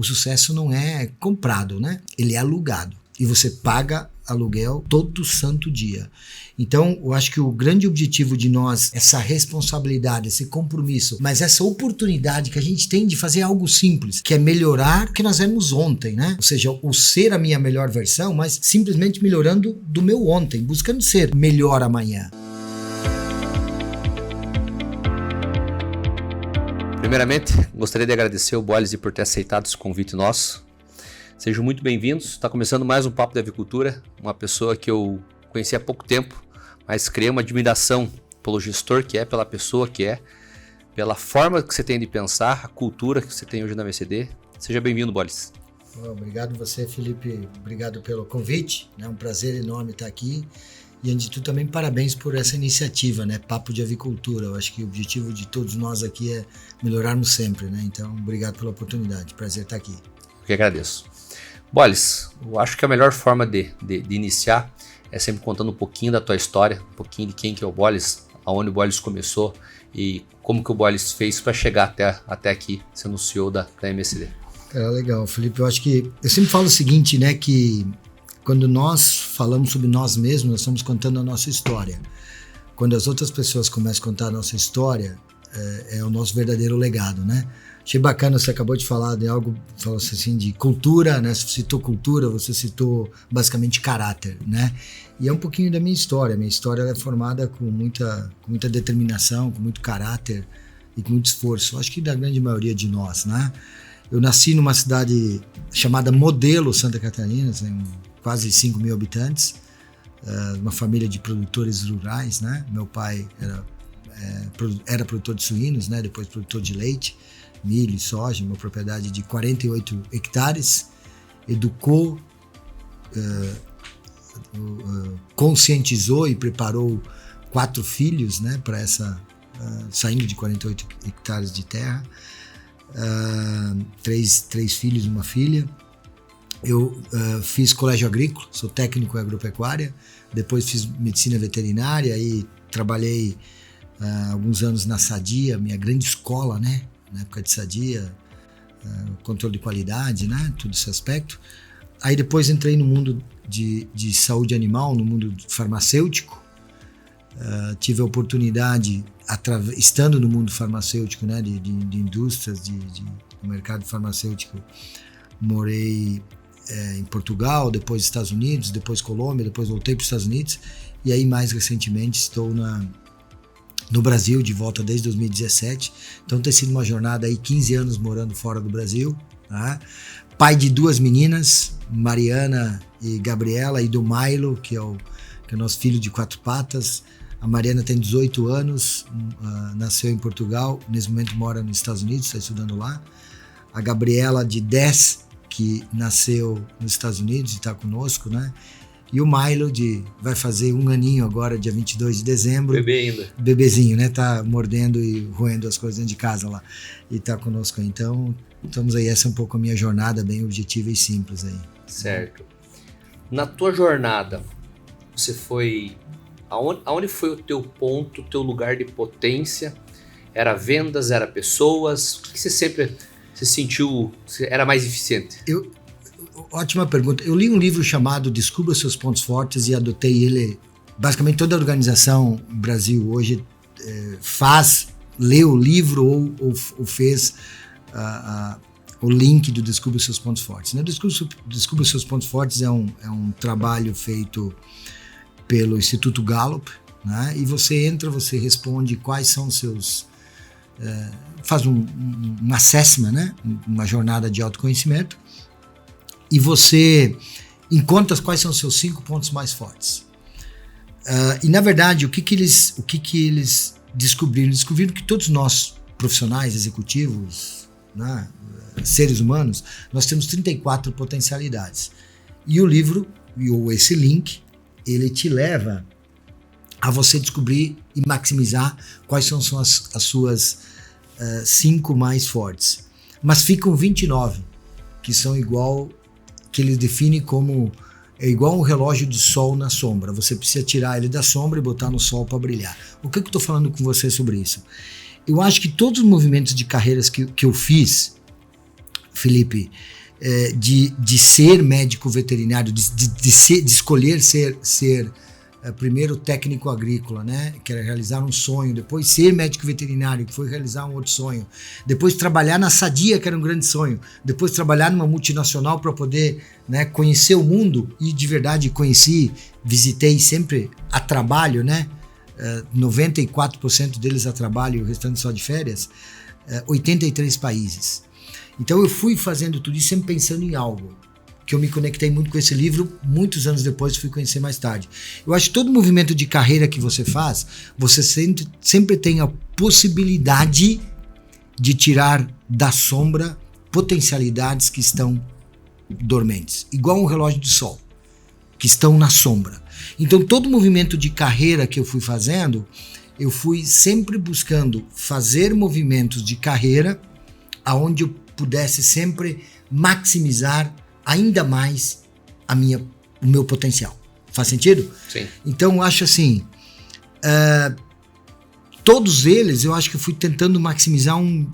O sucesso não é comprado, né? Ele é alugado. E você paga aluguel todo santo dia. Então, eu acho que o grande objetivo de nós, essa responsabilidade, esse compromisso, mas essa oportunidade que a gente tem de fazer algo simples, que é melhorar o que nós éramos ontem, né? Ou seja, o ser a minha melhor versão, mas simplesmente melhorando do meu ontem, buscando ser melhor amanhã. Primeiramente, gostaria de agradecer ao Bolis por ter aceitado esse convite nosso. Sejam muito bem-vindos. Está começando mais um Papo de Avicultura, uma pessoa que eu conheci há pouco tempo, mas criei uma admiração pelo gestor que é, pela pessoa que é, pela forma que você tem de pensar, a cultura que você tem hoje na VCD. Seja bem-vindo, Bolis. Obrigado você, Felipe. Obrigado pelo convite. É um prazer enorme estar aqui. E, antes de tudo, também parabéns por essa iniciativa, né? Papo de Avicultura. Eu acho que o objetivo de todos nós aqui é melhorarmos sempre, né? Então, obrigado pela oportunidade. Prazer estar aqui. Eu que agradeço. Bolis, eu acho que a melhor forma de iniciar é sempre contando um pouquinho da tua história, um pouquinho de quem que é o Bolis, aonde o Bolis começou e como que o Bolis fez para chegar até aqui, sendo o CEO da MSD. Legal, Felipe. Eu acho que eu sempre falo o seguinte, né? Que quando nós falamos sobre nós mesmos, nós estamos contando a nossa história. Quando as outras pessoas começam a contar a nossa história, é o nosso verdadeiro legado, né? Achei bacana, você acabou de falar de algo, falou assim, de cultura, né? Você citou cultura, você citou basicamente caráter, né? E é um pouquinho da minha história. Minha história é formada com muita determinação, com muito caráter e com muito esforço. Acho que da grande maioria de nós, né? Eu nasci numa cidade chamada Modelo, Santa Catarina, tem quase 5 mil habitantes, uma família de produtores rurais, né? Meu pai era produtor de suínos, né? Depois produtor de leite, milho e soja, uma propriedade de 48 hectares, educou, conscientizou e preparou 4 filhos, né? Para saindo de 48 hectares de terra, 3 filhos e uma filha. Eu fiz colégio agrícola, sou técnico em agropecuária, depois fiz medicina veterinária e trabalhei alguns anos na Sadia, minha grande escola, né? Na época de Sadia, controle de qualidade, né? Todo esse aspecto. Aí depois entrei no mundo de saúde animal, no mundo farmacêutico. Tive a oportunidade, estando no mundo farmacêutico, né? De indústrias, do mercado farmacêutico, morei em Portugal, depois Estados Unidos, depois Colômbia, depois voltei para os Estados Unidos e aí mais recentemente estou no Brasil, de volta desde 2017. Então tem sido uma jornada aí, 15 anos morando fora do Brasil, tá? Pai de 2 meninas, Mariana e Gabriela, e do Milo, que é o nosso filho de 4 patas. A Mariana tem 18 anos, nasceu em Portugal, nesse momento mora nos Estados Unidos, está estudando lá. A Gabriela de 10, que nasceu nos Estados Unidos e está conosco, né? E o Milo, vai fazer 1 aninho agora, dia 22 de dezembro. Bebê ainda. Bebezinho, né? Tá mordendo e roendo as coisas dentro de casa lá. E tá conosco aí. Então, estamos aí, essa é um pouco a minha jornada, bem objetiva e simples aí. Certo. Na tua jornada, você foi... Aonde foi o teu ponto, o teu lugar de potência? Era vendas, era pessoas? O que você sempre se sentiu, era mais eficiente? Ótima pergunta. Eu li um livro chamado Descubra Seus Pontos Fortes e adotei ele. Basicamente toda a organização Brasil hoje leu o livro ou fez o link do Descubra Seus Pontos Fortes. Né? Descubra Seus Pontos Fortes é um trabalho feito pelo Instituto Gallup, né? E você entra, você responde quais são os seus... faz um assessment, né? Uma jornada de autoconhecimento, e você encontra quais são os seus 5 pontos mais fortes. E na verdade, o que eles descobriram? Descobriram que todos nós, profissionais, executivos, né, seres humanos, nós temos 34 potencialidades. E o livro, ou esse link, ele te leva a você descobrir e maximizar quais são as suas 5 mais fortes. Mas ficam 29, que são que eles definem como igual um relógio de sol na sombra. Você precisa tirar ele da sombra e botar no sol para brilhar. O que eu estou falando com você sobre isso? Eu acho que todos os movimentos de carreiras que eu fiz Felipe, de ser médico veterinário, de escolher ser primeiro técnico agrícola, né, que era realizar um sonho, depois ser médico veterinário, que foi realizar um outro sonho, depois trabalhar na Sadia, que era um grande sonho, depois trabalhar numa multinacional para poder, né, conhecer o mundo, e de verdade visitei sempre a trabalho, né, 94% deles a trabalho e o restante só de férias, 83 países. Então eu fui fazendo tudo isso sempre pensando em algo, que eu me conectei muito com esse livro, muitos anos depois fui conhecer mais tarde. Eu acho que todo movimento de carreira que você faz, você sempre tem a possibilidade de tirar da sombra potencialidades que estão dormentes, igual um relógio de sol, que estão na sombra. Então todo movimento de carreira que eu fui fazendo, eu fui sempre buscando fazer movimentos de carreira aonde eu pudesse sempre maximizar ainda mais o meu potencial. Faz sentido? Sim. Então eu acho assim, todos eles eu acho que eu fui tentando maximizar um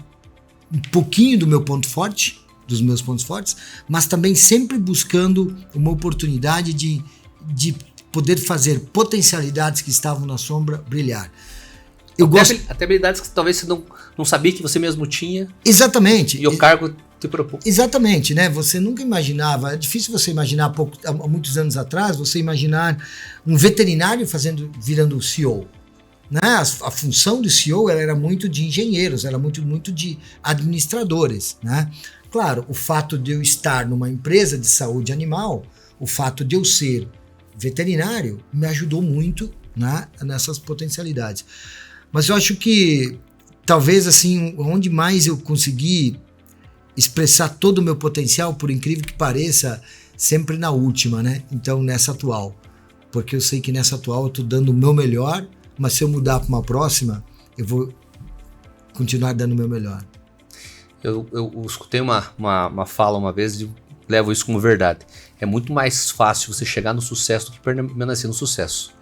pouquinho do meu ponto forte, dos meus pontos fortes, mas também sempre buscando uma oportunidade de poder fazer potencialidades que estavam na sombra brilhar. Até habilidades que talvez você não sabia que você mesmo tinha. Exatamente. E o cargo te propôs. Exatamente, né? Você nunca imaginava, é difícil você imaginar há muitos anos atrás, você imaginar um veterinário virando CEO. Né? A função do CEO era muito de engenheiros, era muito de administradores. Né? Claro, o fato de eu estar numa empresa de saúde animal, o fato de eu ser veterinário, me ajudou muito, né, nessas potencialidades. Mas eu acho que talvez assim, onde mais eu consegui expressar todo o meu potencial, por incrível que pareça, sempre na última, né? Então nessa atual. Porque eu sei que nessa atual eu estou dando o meu melhor, mas se eu mudar para uma próxima, eu vou continuar dando o meu melhor. Eu escutei uma fala uma vez e levo isso como verdade. É muito mais fácil você chegar no sucesso do que permanecer no sucesso.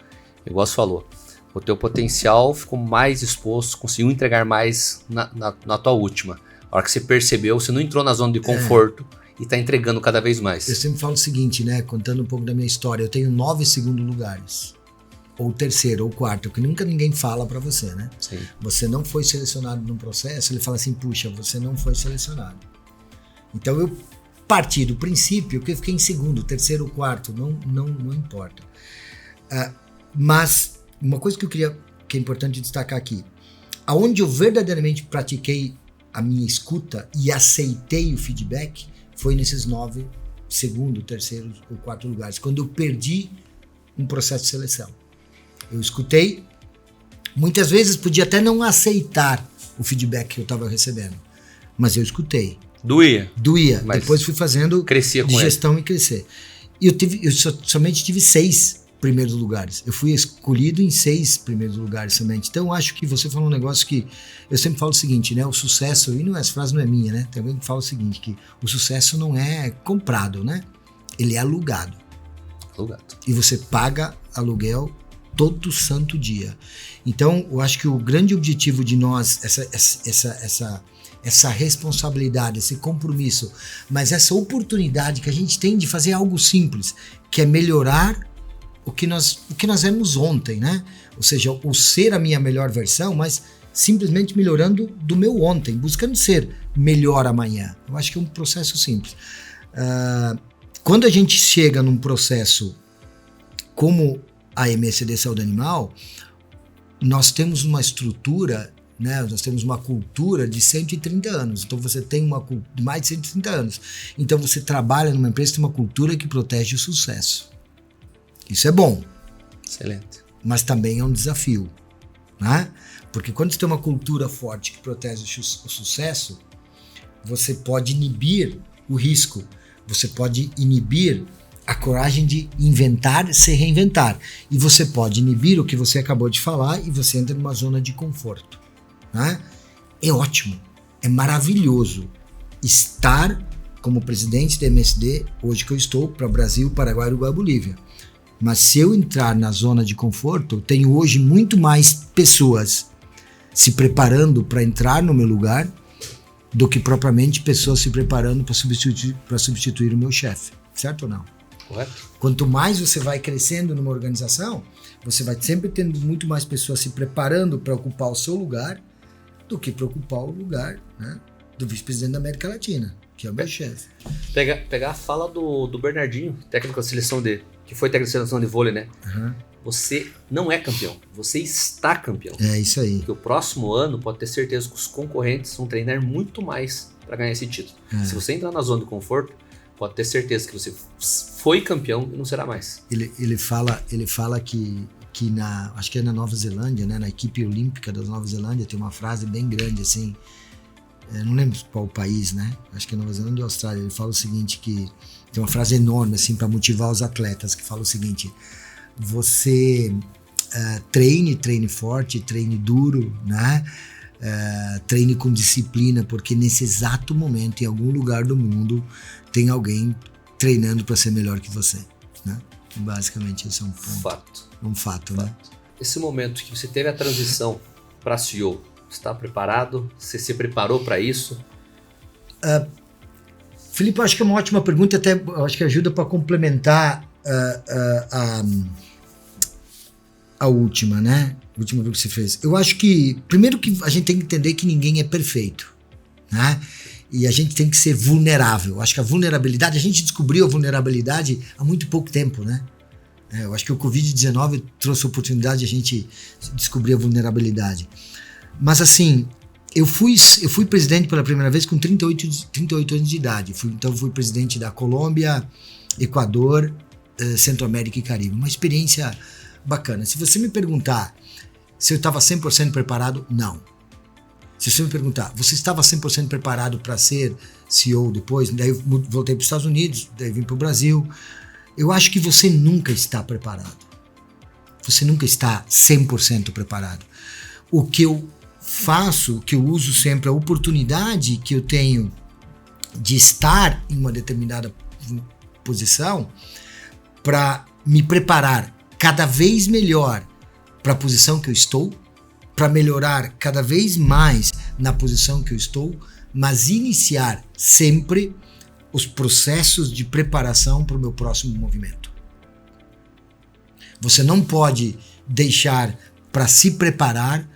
Igual você falou. O teu potencial ficou mais exposto, conseguiu entregar mais na tua última. A hora que você percebeu, você não entrou na zona de conforto e está entregando cada vez mais. Eu sempre falo o seguinte, né? Contando um pouco da minha história, eu tenho 9 segundos lugares. Ou terceiro, ou quarto, que nunca ninguém fala para você, né? Sim. Você não foi selecionado num processo, ele fala assim, puxa, você não foi selecionado. Então eu parti do princípio que eu fiquei em segundo, terceiro, quarto, não importa. Mas uma coisa que é importante destacar aqui, aonde eu verdadeiramente pratiquei a minha escuta e aceitei o feedback, foi nesses 9 segundo, terceiro ou quarto lugares, quando eu perdi um processo de seleção. Eu escutei, muitas vezes podia até não aceitar o feedback que eu estava recebendo, mas eu escutei. Doía, mas depois fui fazendo digestão e crescer. E eu somente tive 6 primeiros lugares. Eu fui escolhido em 6 primeiros lugares somente. Então eu acho que você falou um negócio que eu sempre falo o seguinte, né? O sucesso, e essa frase não é minha, né? Tem alguém que fala o seguinte, que o sucesso não é comprado, né? Ele é alugado. E você paga aluguel todo santo dia. Então eu acho que o grande objetivo de nós, essa responsabilidade, esse compromisso, mas essa oportunidade que a gente tem de fazer algo simples, que é melhorar o que nós éramos ontem, né? Ou seja, o ser a minha melhor versão, mas simplesmente melhorando do meu ontem, buscando ser melhor amanhã. Eu acho que é um processo simples. Quando a gente chega num processo como a MSD Saúde Animal, nós temos uma estrutura, né? Nós temos uma cultura de 130 anos. Então você tem mais de 130 anos. Então você trabalha numa empresa que tem uma cultura que protege o sucesso. Isso é bom. Excelente. Mas também é um desafio, né? Porque quando você tem uma cultura forte que protege o sucesso, você pode inibir o risco, você pode inibir a coragem de inventar, se reinventar. E você pode inibir o que você acabou de falar e você entra numa zona de conforto, né? É ótimo, é maravilhoso estar como presidente da MSD, hoje que eu estou, para Brasil, Paraguai, Uruguai, Bolívia. Mas se eu entrar na zona de conforto, eu tenho hoje muito mais pessoas se preparando para entrar no meu lugar do que propriamente pessoas se preparando para substituir o meu chefe. Certo ou não? Correto. Quanto mais você vai crescendo numa organização, você vai sempre tendo muito mais pessoas se preparando para ocupar o seu lugar do que para ocupar o lugar, né, do vice-presidente da América Latina, que é o meu chefe. Pegar a fala do Bernardinho, técnico da seleção que foi técnico da seleção de vôlei, né? Uhum. Você não é campeão, você está campeão. É isso aí. Porque o próximo ano pode ter certeza que os concorrentes vão treinar muito mais para ganhar esse título. Se você entrar na zona de conforto, pode ter certeza que você foi campeão e não será mais. Ele fala que acho que é na Nova Zelândia, né, na equipe olímpica da Nova Zelândia, tem uma frase bem grande assim, não lembro qual país, né? Acho que é Nova Zelândia ou Austrália. Ele fala o seguinte, que tem uma frase enorme assim para motivar os atletas, que fala o seguinte: você treine forte, treine duro, né? Treine com disciplina, porque nesse exato momento, em algum lugar do mundo, tem alguém treinando para ser melhor que você, né? Basicamente, esse é um ponto. Fato. Um fato, né? Esse momento que você teve a transição para CEO, você está preparado? Você se preparou para isso? Felipe, eu acho que é uma ótima pergunta, até acho que ajuda para complementar a última, né? A última que você fez. Eu acho que, primeiro que a gente tem que entender que ninguém é perfeito, né? E a gente tem que ser vulnerável. Acho que a vulnerabilidade, a gente descobriu a vulnerabilidade há muito pouco tempo, né? Eu acho que o Covid-19 trouxe a oportunidade de a gente descobrir a vulnerabilidade. Mas assim, eu fui presidente pela primeira vez com 38 anos de idade. Então fui presidente da Colômbia, Equador, Centro-América e Caribe. Uma experiência bacana. Se você me perguntar se eu estava 100% preparado, não. Se você me perguntar, você estava 100% preparado para ser CEO depois? Daí eu voltei para os Estados Unidos, daí vim para o Brasil. Eu acho que você nunca está preparado. Você nunca está 100% preparado. O que eu faço, o que eu uso sempre, a oportunidade que eu tenho de estar em uma determinada posição para me preparar cada vez melhor para a posição que eu estou, para melhorar cada vez mais na posição que eu estou, mas iniciar sempre os processos de preparação para o meu próximo movimento. Você não pode deixar para se preparar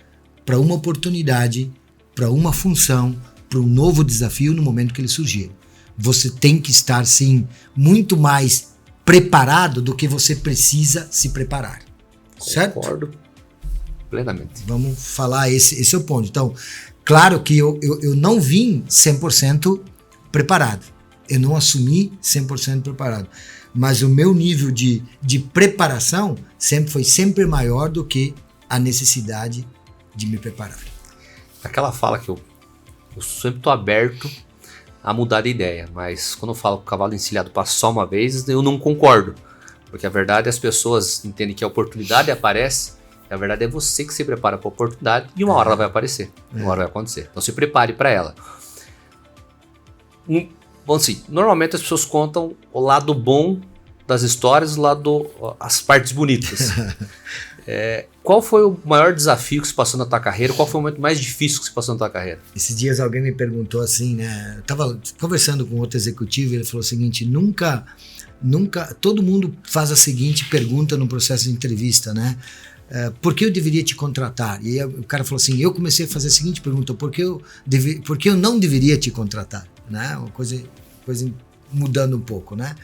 para uma oportunidade, para uma função, para um novo desafio no momento que ele surgir. Você tem que estar, sim, muito mais preparado do que você precisa se preparar. Certo? Concordo plenamente. Vamos falar, esse é o ponto. Então, claro que eu não vim 100% preparado. Eu não assumi 100% preparado. Mas o meu nível de preparação foi sempre maior do que a necessidade de me preparar. Aquela fala que eu sempre estou aberto a mudar de ideia, mas quando eu falo que o cavalo encilhado passa só uma vez, eu não concordo. Porque a verdade, as pessoas entendem que a oportunidade aparece, e a verdade é você que se prepara para a oportunidade e uma hora ela vai aparecer, uma hora vai acontecer. Então se prepare para ela. Bom, assim, normalmente as pessoas contam o lado bom das histórias, as partes bonitas. Qual foi o maior desafio que você passou na tua carreira? Qual foi o momento mais difícil que você passou na tua carreira? Esses dias alguém me perguntou assim, né? Eu tava conversando com outro executivo e ele falou o seguinte: nunca, todo mundo faz a seguinte pergunta no processo de entrevista, né? Por que eu deveria te contratar? E aí, o cara falou assim: eu comecei a fazer a seguinte pergunta: por que eu não deveria te contratar? Né? Uma coisa mudando um pouco, né?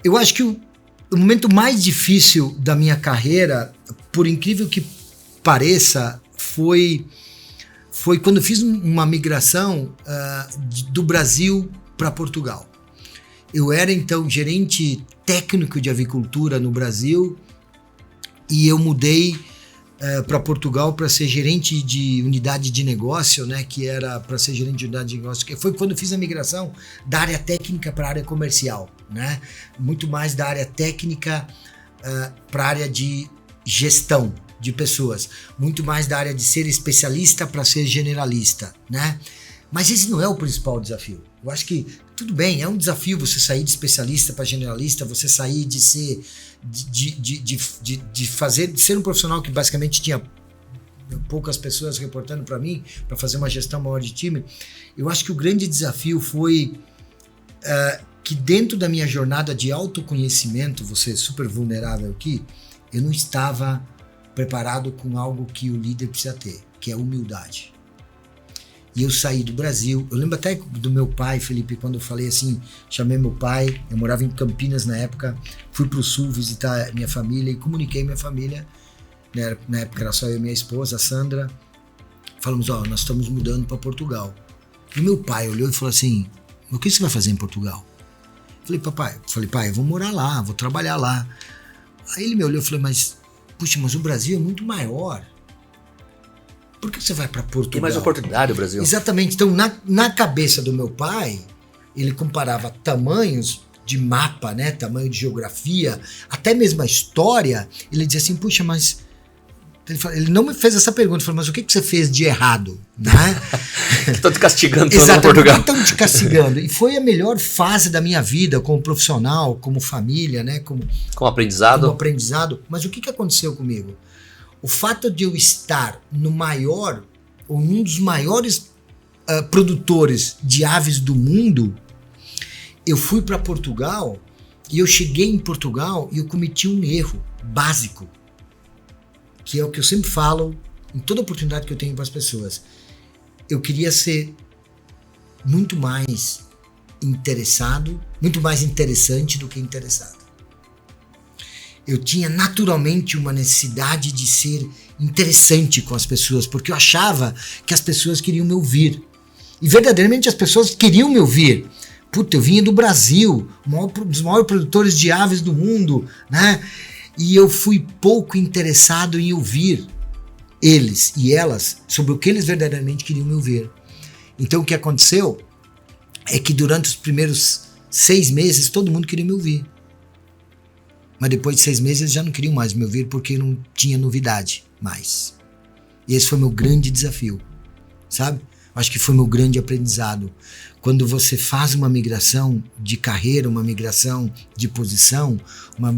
Eu acho que o momento mais difícil da minha carreira, por incrível que pareça, foi quando eu fiz uma migração do Brasil para Portugal. Eu era então gerente técnico de avicultura no Brasil e eu mudei para Portugal para ser gerente de unidade de negócio, né, que era para ser gerente de unidade de negócio, que foi quando eu fiz a migração da área técnica para a área comercial, né, muito mais da área técnica para a área de gestão de pessoas, muito mais da área de ser especialista para ser generalista, né, mas esse não é o principal desafio. Eu acho que tudo bem, é um desafio você sair de especialista para generalista, você sair de ser de ser um profissional que basicamente tinha poucas pessoas reportando para mim, para fazer uma gestão maior de time. Eu acho que o grande desafio foi que dentro da minha jornada de autoconhecimento, vou ser super vulnerável aqui, eu não estava preparado com algo que o líder precisa ter, que é humildade. E eu saí do Brasil, eu lembro até do meu pai, Felipe, quando eu falei assim, chamei meu pai, eu morava em Campinas na época, fui pro sul visitar minha família e comuniquei minha família, né, na época era só eu e minha esposa, a Sandra, falamos, nós estamos mudando para Portugal. E meu pai olhou e falou assim, o que você vai fazer em Portugal? Falei, pai, eu vou morar lá, vou trabalhar lá. Aí ele me olhou e falou, mas o Brasil é muito maior. Por que você vai para Portugal? Tem mais oportunidade o Brasil. Exatamente. Então, na cabeça do meu pai, ele comparava tamanhos de mapa, né? Tamanho de geografia, até mesmo a história. Ele dizia assim, puxa, mas... Ele não me fez essa pergunta, falou, mas o que você fez de errado? Né? Estão te castigando em Portugal. Estão te castigando. E foi a melhor fase da minha vida como profissional, como família, né? Como aprendizado. Mas o que aconteceu comigo? O fato de eu estar no maior, ou um dos maiores produtores de aves do mundo, eu fui para Portugal e eu cheguei em Portugal e eu cometi um erro básico, que é o que eu sempre falo em toda oportunidade que eu tenho para as pessoas. Eu queria ser muito mais interessado, muito mais interessante do que interessado. Eu tinha naturalmente uma necessidade de ser interessante com as pessoas, porque eu achava que as pessoas queriam me ouvir. E verdadeiramente as pessoas queriam me ouvir. Puta, eu vinha do Brasil, um dos maiores produtores de aves do mundo, né? E eu fui pouco interessado em ouvir eles e elas sobre o que eles verdadeiramente queriam me ouvir. Então o que aconteceu é que durante os primeiros 6 meses todo mundo queria me ouvir. Mas depois de 6 meses eles já não queriam mais me ouvir porque não tinha novidade mais. E esse foi meu grande desafio, sabe? Acho que foi meu grande aprendizado. Quando você faz uma migração de carreira, uma migração de posição, uma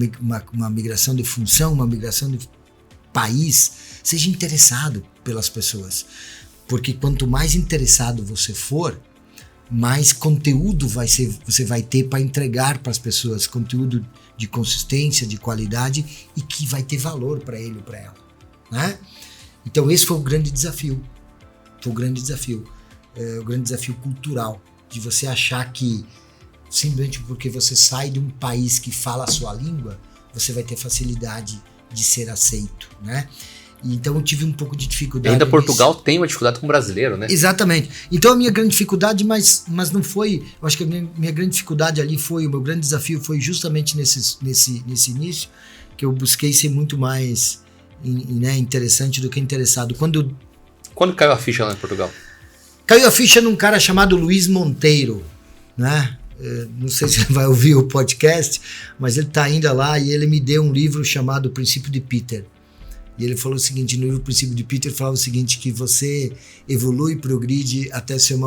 migração de função, uma migração de país, seja interessado pelas pessoas. Porque quanto mais interessado você for, mais conteúdo você vai ter para entregar para as pessoas, conteúdo de consistência, de qualidade e que vai ter valor para ele ou para ela, né? Então esse foi o grande desafio, o grande desafio cultural, de você achar que simplesmente porque você sai de um país que fala a sua língua, você vai ter facilidade de ser aceito, né? Então eu tive um pouco de dificuldade. Ainda Portugal tem uma dificuldade com o brasileiro, né? Exatamente. Então a minha grande dificuldade, mas não foi... Eu acho que a minha grande dificuldade ali foi... O meu grande desafio foi justamente nesse início, que eu busquei ser muito mais interessante do que interessado. Quando caiu a ficha lá em Portugal? Caiu a ficha num cara chamado Luiz Monteiro, né? Não sei se ele vai ouvir o podcast, mas ele está ainda lá e ele me deu um livro chamado O Princípio de Peter. E ele falou o seguinte, no livro O Princípio de Peter, falava o seguinte, que você evolui e progride até seu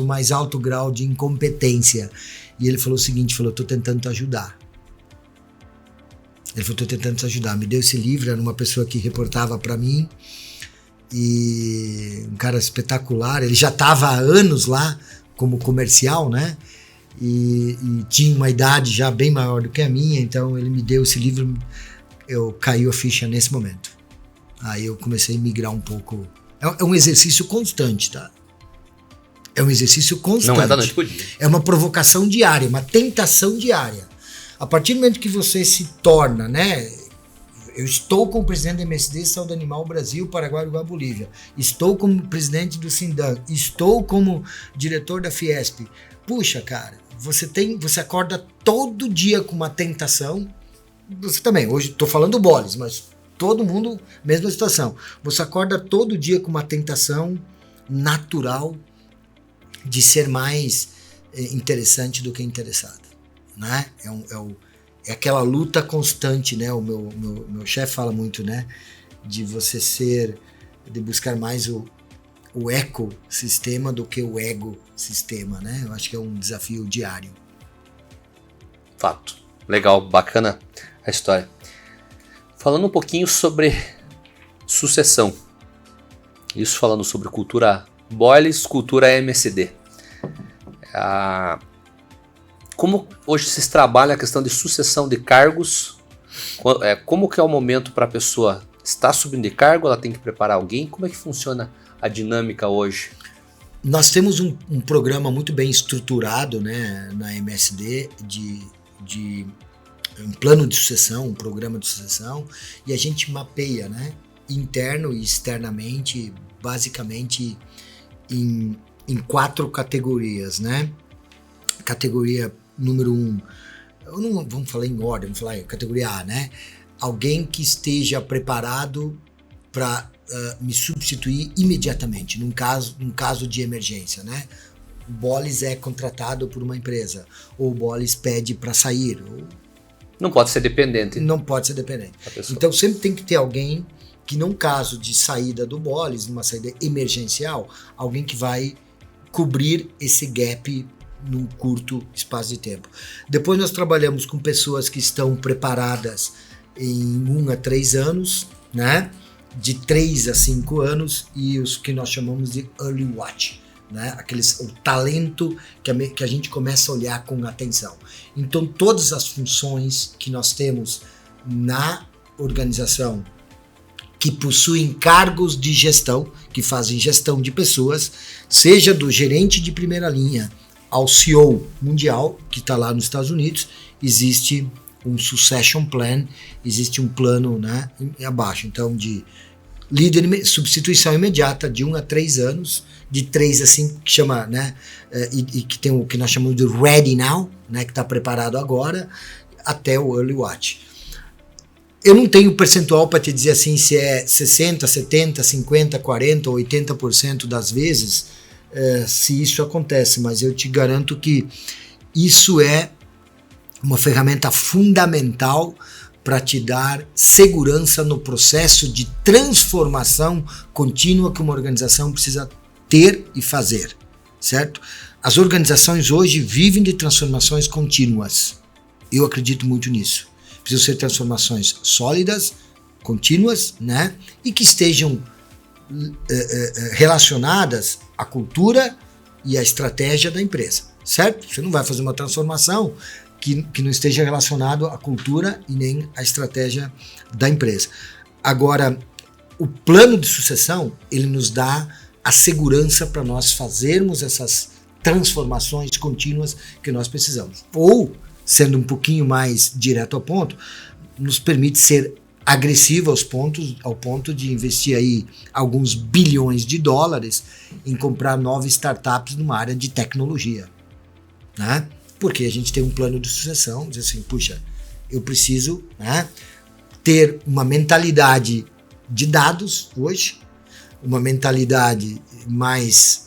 mais alto grau de incompetência. E ele falou o seguinte, eu estou tentando te ajudar. Ele falou, estou tentando te ajudar. Me deu esse livro, era uma pessoa que reportava para mim, e um cara espetacular. Ele já estava há anos lá como comercial, né? E tinha uma idade já bem maior do que a minha, então ele me deu esse livro, caiu a ficha nesse momento. Aí eu comecei a migrar um pouco. É um exercício constante, tá? É um exercício constante. Não é da noite pro dia. É uma provocação diária, uma tentação diária. A partir do momento que você se torna, né? Eu estou como presidente da MSD Saúde Animal Brasil, Paraguai, Uruguai, Bolívia. Estou como presidente do Sindan. Estou como diretor da Fiesp. Puxa, cara, você acorda todo dia com uma tentação. Você também, hoje estou falando Boles, mas todo mundo, mesma situação. Você acorda todo dia com uma tentação natural de ser mais interessante do que interessado, né? É aquela luta constante, né? O meu chefe fala muito, né? De buscar mais o ecossistema do que o ego-sistema, né? Eu acho que é um desafio diário. Fato. Legal, bacana a história. Falando um pouquinho sobre sucessão. Isso falando sobre cultura Boiles, cultura MSD. Como hoje se trabalha a questão de sucessão de cargos? Como que é o momento para a pessoa estar subindo de cargo? Ela tem que preparar alguém? Como é que funciona a dinâmica hoje? Nós temos um programa muito bem estruturado, né, na MSD de um plano de sucessão, um programa de sucessão, e a gente mapeia, né, interno e externamente, basicamente em 4 categorias, né? Categoria número 1, não vamos falar em ordem, vamos falar em categoria A, né? Alguém que esteja preparado para me substituir imediatamente, num caso de emergência, né? O Bolis é contratado por uma empresa, ou o Bolis pede para sair. Não pode ser dependente. Não pode ser dependente. Então sempre tem que ter alguém que, num caso de saída do Bolis, numa saída emergencial, alguém que vai cobrir esse gap num curto espaço de tempo. Depois nós trabalhamos com pessoas que estão preparadas em 1 a 3 anos, né? De 3 a 5 anos, e os que nós chamamos de early watch, né? O talento que a gente começa a olhar com atenção. Então todas as funções que nós temos na organização que possuem cargos de gestão, que fazem gestão de pessoas, seja do gerente de primeira linha ao CEO mundial, que está lá nos Estados Unidos, existe um succession plan, existe um plano, né, abaixo. Então, de líder, substituição imediata de 1 a 3 anos, de 3 a 5, que chama, né, e que tem o que nós chamamos de ready now, né, que está preparado agora, até o early watch. Eu não tenho percentual para te dizer assim se é 60, 70, 50, 40 ou 80% das vezes se isso acontece, mas eu te garanto que isso é uma ferramenta fundamental para te dar segurança no processo de transformação contínua que uma organização precisa ter e fazer, certo? As organizações hoje vivem de transformações contínuas. Eu acredito muito nisso. Precisam ser transformações sólidas, contínuas, né? E que estejam relacionadas à cultura e à estratégia da empresa, certo? Você não vai fazer uma transformação que não esteja relacionado à cultura e nem à estratégia da empresa. Agora, o plano de sucessão, ele nos dá a segurança para nós fazermos essas transformações contínuas que nós precisamos. Ou, sendo um pouquinho mais direto ao ponto, nos permite ser agressivo ao ponto de investir aí alguns bilhões de dólares em comprar novas startups numa área de tecnologia, né? Porque a gente tem um plano de sucessão, diz assim, puxa, eu preciso, né, ter uma mentalidade de dados hoje, uma mentalidade mais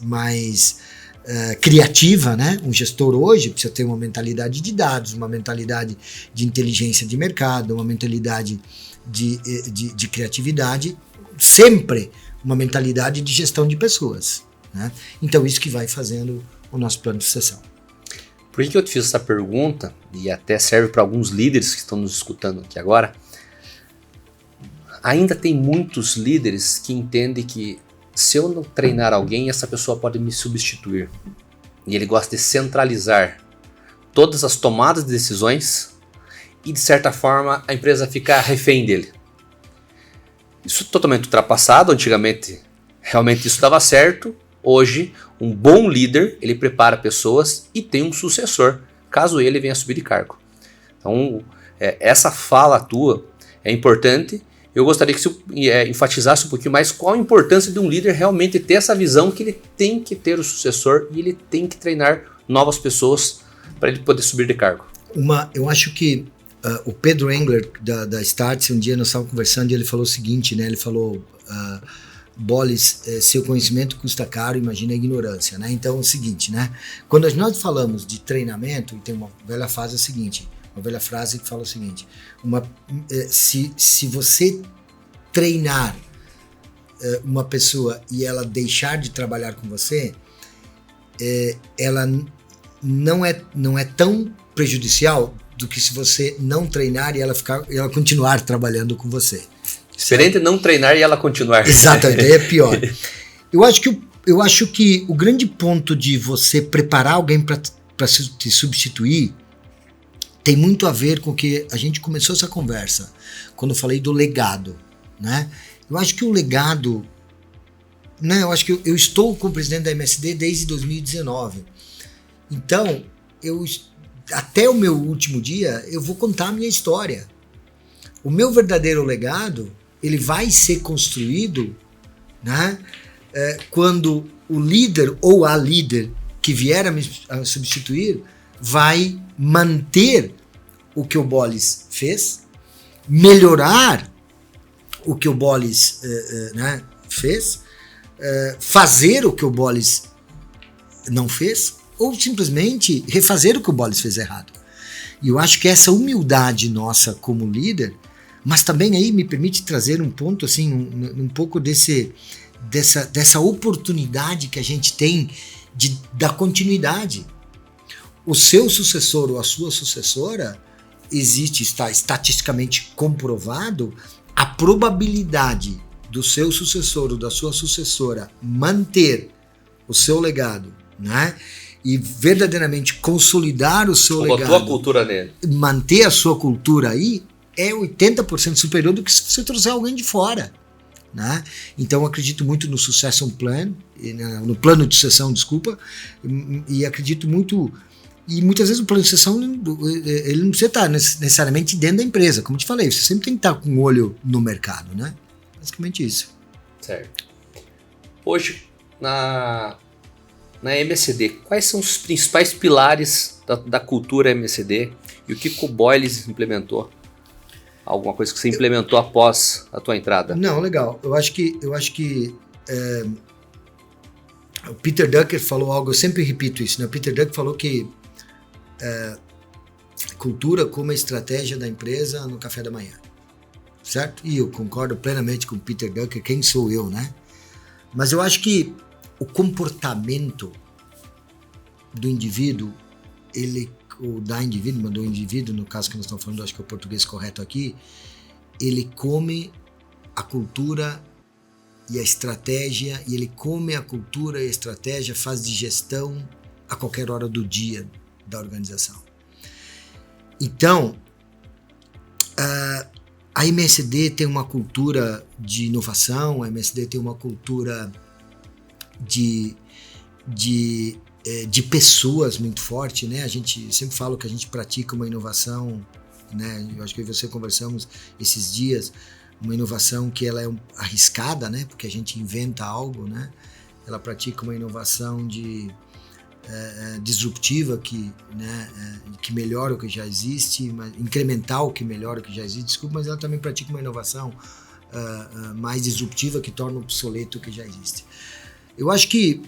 criativa, né? Um gestor hoje precisa ter uma mentalidade de dados, uma mentalidade de inteligência de mercado, uma mentalidade de criatividade, sempre uma mentalidade de gestão de pessoas, né? Então isso que vai fazendo o nosso plano de sucessão. Por que eu te fiz essa pergunta, e até serve para alguns líderes que estão nos escutando aqui agora? Ainda tem muitos líderes que entendem que se eu não treinar alguém, essa pessoa pode me substituir. E ele gosta de centralizar todas as tomadas de decisões e, de certa forma, a empresa fica refém dele. Isso é totalmente ultrapassado. Antigamente, realmente isso dava certo. Hoje, um bom líder, ele prepara pessoas e tem um sucessor, caso ele venha subir de cargo. Então, essa fala tua é importante. Eu gostaria que você enfatizasse um pouquinho mais qual a importância de um líder realmente ter essa visão que ele tem que ter o sucessor e ele tem que treinar novas pessoas para ele poder subir de cargo. Eu acho que o Pedro Engler, da Startse, um dia nós estávamos conversando e ele falou o seguinte, né? Ele falou... Bolis, seu conhecimento custa caro, imagina a ignorância, né? Então é o seguinte, né? Quando nós falamos de treinamento, tem uma velha frase que fala o seguinte, se você treinar uma pessoa e ela deixar de trabalhar com você, ela não é tão prejudicial do que se você não treinar e ela continuar trabalhando com você. Diferente não treinar e ela continuar. Exatamente, é pior. Eu acho que o grande ponto de você preparar alguém para te substituir tem muito a ver com o que a gente começou essa conversa, quando eu falei do legado, né? Eu acho que o legado, né? Eu acho que eu estou como presidente da MSD desde 2019. Então, até o meu último dia, eu vou contar a minha história. O meu verdadeiro legado, ele vai ser construído, né? Quando o líder ou a líder que vier a substituir vai manter o que o Bolles fez, melhorar o que o Bolles né, fez, fazer o que o Bolles não fez, ou simplesmente refazer o que o Bolles fez errado. E eu acho que essa humildade nossa como líder, mas também aí me permite trazer um ponto, assim, um pouco dessa oportunidade que a gente tem da continuidade. O seu sucessor ou a sua sucessora, está estatisticamente comprovado a probabilidade do seu sucessor ou da sua sucessora manter o seu legado, né? E verdadeiramente consolidar o seu legado. Botou a cultura nele. Manter a sua cultura aí é 80% superior do que se você trouxer alguém de fora, né? Então eu acredito muito no succession plan, no plano de sucessão, desculpa, e acredito muito. E muitas vezes o plano de sucessão ele não precisa estar necessariamente dentro da empresa, como eu te falei, você sempre tem que estar com o olho no mercado, né? Basicamente isso. Certo. Hoje, na MSD, quais são os principais pilares da cultura MSD e o que o Bolles implementou? Alguma coisa que você implementou após a tua entrada? Não, legal. Eu acho que o Peter Drucker falou algo, eu sempre repito isso, né? O Peter Drucker falou que cultura como a estratégia da empresa no café da manhã, certo? E eu concordo plenamente com o Peter Drucker, quem sou eu, né? Mas eu acho que o comportamento do indivíduo, do indivíduo, no caso que nós estamos falando, acho que é o português correto aqui, ele come a cultura e a estratégia, e ele come a cultura e a estratégia, faz digestão a qualquer hora do dia da organização. Então, a MSD tem uma cultura de inovação, a MSD tem uma cultura de pessoas muito forte, né? A gente sempre fala que a gente pratica uma inovação, né? Eu acho que eu e você conversamos esses dias, uma inovação que ela é arriscada, né? Porque a gente inventa algo, né? Ela pratica uma inovação disruptiva que melhora o que já existe, incremental que melhora o que já existe, desculpa, mas ela também pratica uma inovação mais disruptiva que torna obsoleto o que já existe. Eu acho que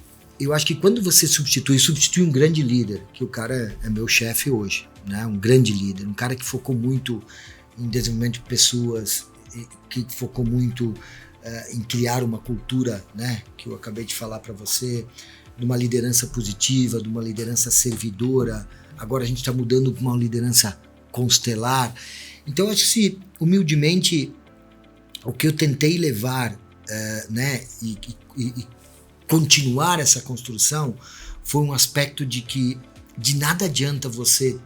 quando você substitui um grande líder, que o cara é meu chefe hoje, né? Um grande líder, um cara que focou muito em desenvolvimento de pessoas, que focou muito em criar uma cultura, né? Que eu acabei de falar para você, de uma liderança positiva, de uma liderança servidora. Agora a gente está mudando para uma liderança constelar. Então, eu acho que, humildemente, o que eu tentei levar, né, e continuar essa construção foi um aspecto de que de nada adianta você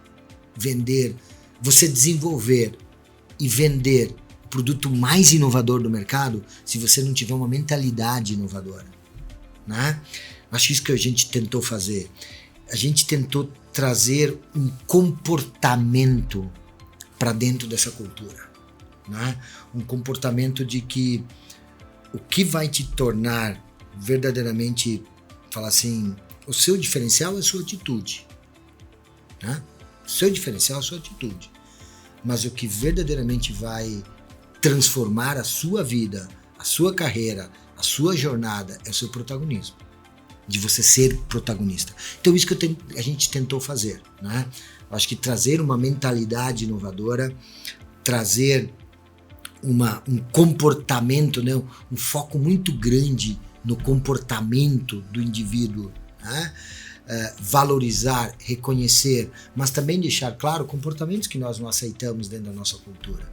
desenvolver e vender o produto mais inovador do mercado se você não tiver uma mentalidade inovadora, né? Acho isso que a gente tentou fazer. A gente tentou trazer um comportamento para dentro dessa cultura, né? Um comportamento de que o que vai te tornar verdadeiramente, falar assim, o seu diferencial é a sua atitude, né? O seu diferencial é a sua atitude, mas o que verdadeiramente vai transformar a sua vida, a sua carreira, a sua jornada é o seu protagonismo, de você ser protagonista. Então isso que a gente tentou fazer, né? Eu acho que trazer uma mentalidade inovadora, trazer um comportamento, né? Um foco muito grande no comportamento do indivíduo, né? Valorizar, reconhecer, mas também deixar claro comportamentos que nós não aceitamos dentro da nossa cultura.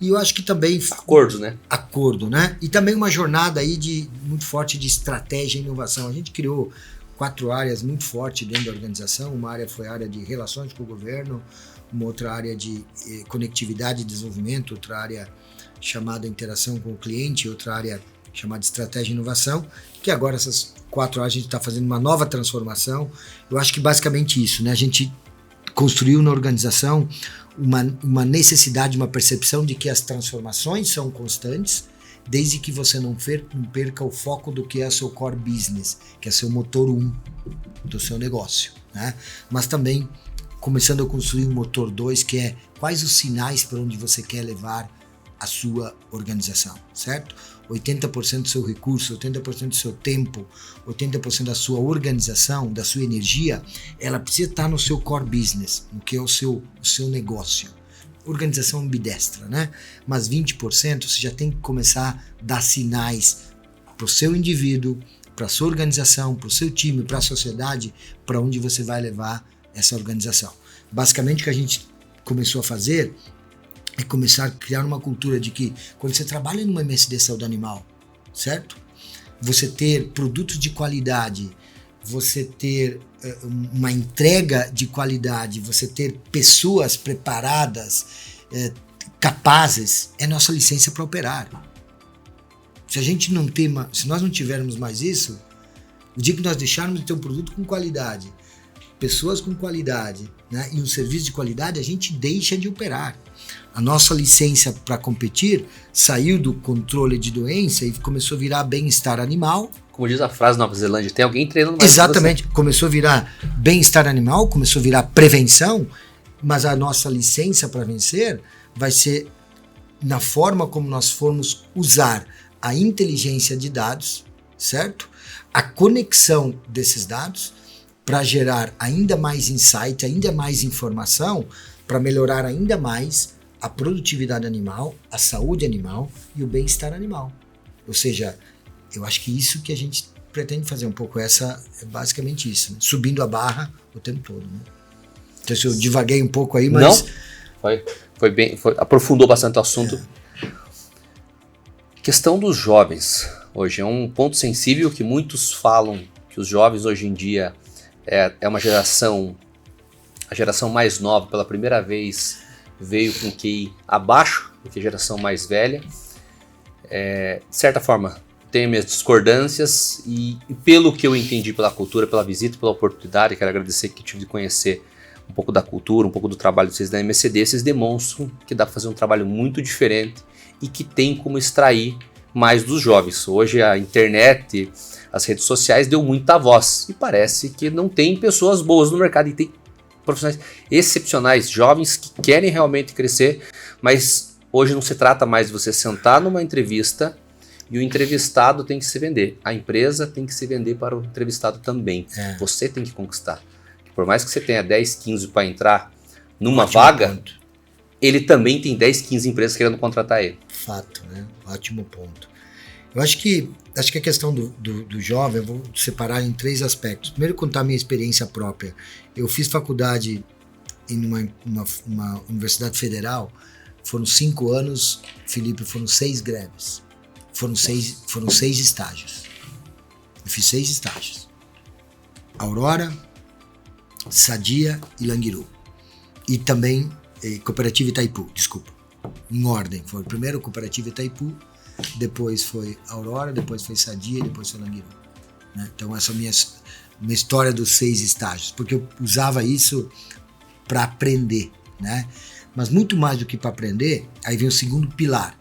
E eu acho que também... Acordos, né? Acordo, né? E também uma jornada aí muito forte de estratégia e inovação. A gente criou 4 áreas muito fortes dentro da organização. Uma área foi a área de relações com o governo, uma outra área de conectividade e desenvolvimento, outra área chamada interação com o cliente, outra área chamada estratégia e inovação, que agora essas 4 áreas a gente está fazendo uma nova transformação. Eu acho que basicamente isso, né? A gente construiu na organização uma necessidade, uma percepção de que as transformações são constantes, desde que você não perca o foco do que é seu core business, que é seu motor 1 do seu negócio, né? Mas também começando a construir um motor 2, que é quais os sinais para onde você quer levar a sua organização, certo? 80% do seu recurso, 80% do seu tempo, 80% da sua organização, da sua energia, ela precisa estar no seu core business, no que é o seu negócio. Organização ambidestra, né? Mas 20% você já tem que começar a dar sinais para o seu indivíduo, para a sua organização, para o seu time, para a sociedade, para onde você vai levar essa organização. Basicamente o que a gente começou a fazer é começar a criar uma cultura de que quando você trabalha numa MSD Saúde Animal, certo? Você ter produtos de qualidade, você ter uma entrega de qualidade, você ter pessoas preparadas, capazes, é nossa licença para operar. Se nós não tivermos mais isso, o dia que nós deixarmos de ter um produto com qualidade, pessoas com qualidade, né, e um serviço de qualidade, a gente deixa de operar. A nossa licença para competir saiu do controle de doença e começou a virar bem-estar animal. Como diz a frase Nova Zelândia, tem alguém treinando mais. Exatamente, começou a virar bem-estar animal, começou a virar prevenção, mas a nossa licença para vencer vai ser na forma como nós formos usar a inteligência de dados, certo? A conexão desses dados para gerar ainda mais insight, ainda mais informação, para melhorar ainda mais a produtividade animal, a saúde animal e o bem-estar animal. Ou seja, eu acho que isso que a gente pretende fazer um pouco, é basicamente isso, né? Subindo a barra o tempo todo. Né? Então, se eu divaguei um pouco aí, mas... Não, foi bem, aprofundou bastante o assunto. Questão dos jovens hoje é um ponto sensível que muitos falam que os jovens hoje em dia é uma geração, a geração mais nova pela primeira vez veio com QI abaixo do que a geração mais velha. De certa forma, tenho minhas discordâncias e pelo que eu entendi pela cultura, pela visita, pela oportunidade, quero agradecer que tive de conhecer um pouco da cultura, um pouco do trabalho de vocês da MSD, vocês demonstram que dá para fazer um trabalho muito diferente e que tem como extrair mais dos jovens. Hoje a internet, as redes sociais deu muita voz e parece que não tem pessoas boas no mercado e tem profissionais excepcionais, jovens que querem realmente crescer, mas hoje não se trata mais de você sentar numa entrevista e o entrevistado tem que se vender. A empresa tem que se vender para o entrevistado também. Você tem que conquistar. Por mais que você tenha 10, 15 para entrar numa vaga, ele também tem 10, 15 empresas querendo contratar ele. Fato, né? Ótimo ponto. Eu acho que a questão do jovem, eu vou separar em 3 aspectos. Primeiro, contar a minha experiência própria. Eu fiz faculdade em uma universidade federal, foram 5 anos, Felipe, foram 6 greves. Foram 6 estágios. Eu fiz 6 estágios. Aurora, Sadia e Languiru. E também Cooperativa Itaipu, desculpa. Em ordem. Foi primeiro Cooperativa Itaipu, depois foi Aurora, depois foi Sadia, depois foi Languiru. Né? Então essa é a minha história dos 6 estágios, porque eu usava isso para aprender, né? Mas muito mais do que para aprender, aí vem o segundo pilar.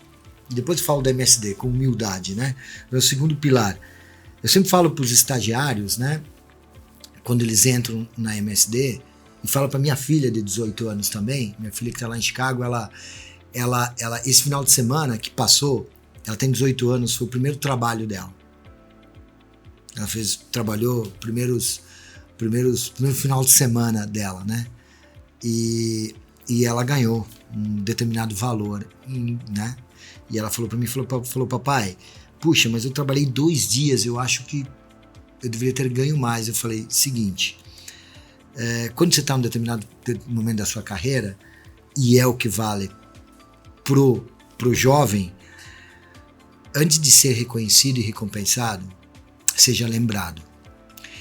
Depois eu falo da MSD, com humildade, né? Vem o segundo pilar. Eu sempre falo para os estagiários, né? Quando eles entram na MSD, e falo para minha filha de 18 anos também, minha filha que está lá em Chicago, ela esse final de semana que passou, ela tem 18 anos, foi o primeiro trabalho dela. Ela trabalhou primeiro final de semana dela, né? E ela ganhou um determinado valor, né? E ela falou para mim, falou, papai, puxa, mas eu trabalhei 2 dias, eu acho que eu deveria ter ganho mais. Eu falei, seguinte, quando você está em um determinado momento da sua carreira, e é o que vale pro pro jovem, antes de ser reconhecido e recompensado, seja lembrado.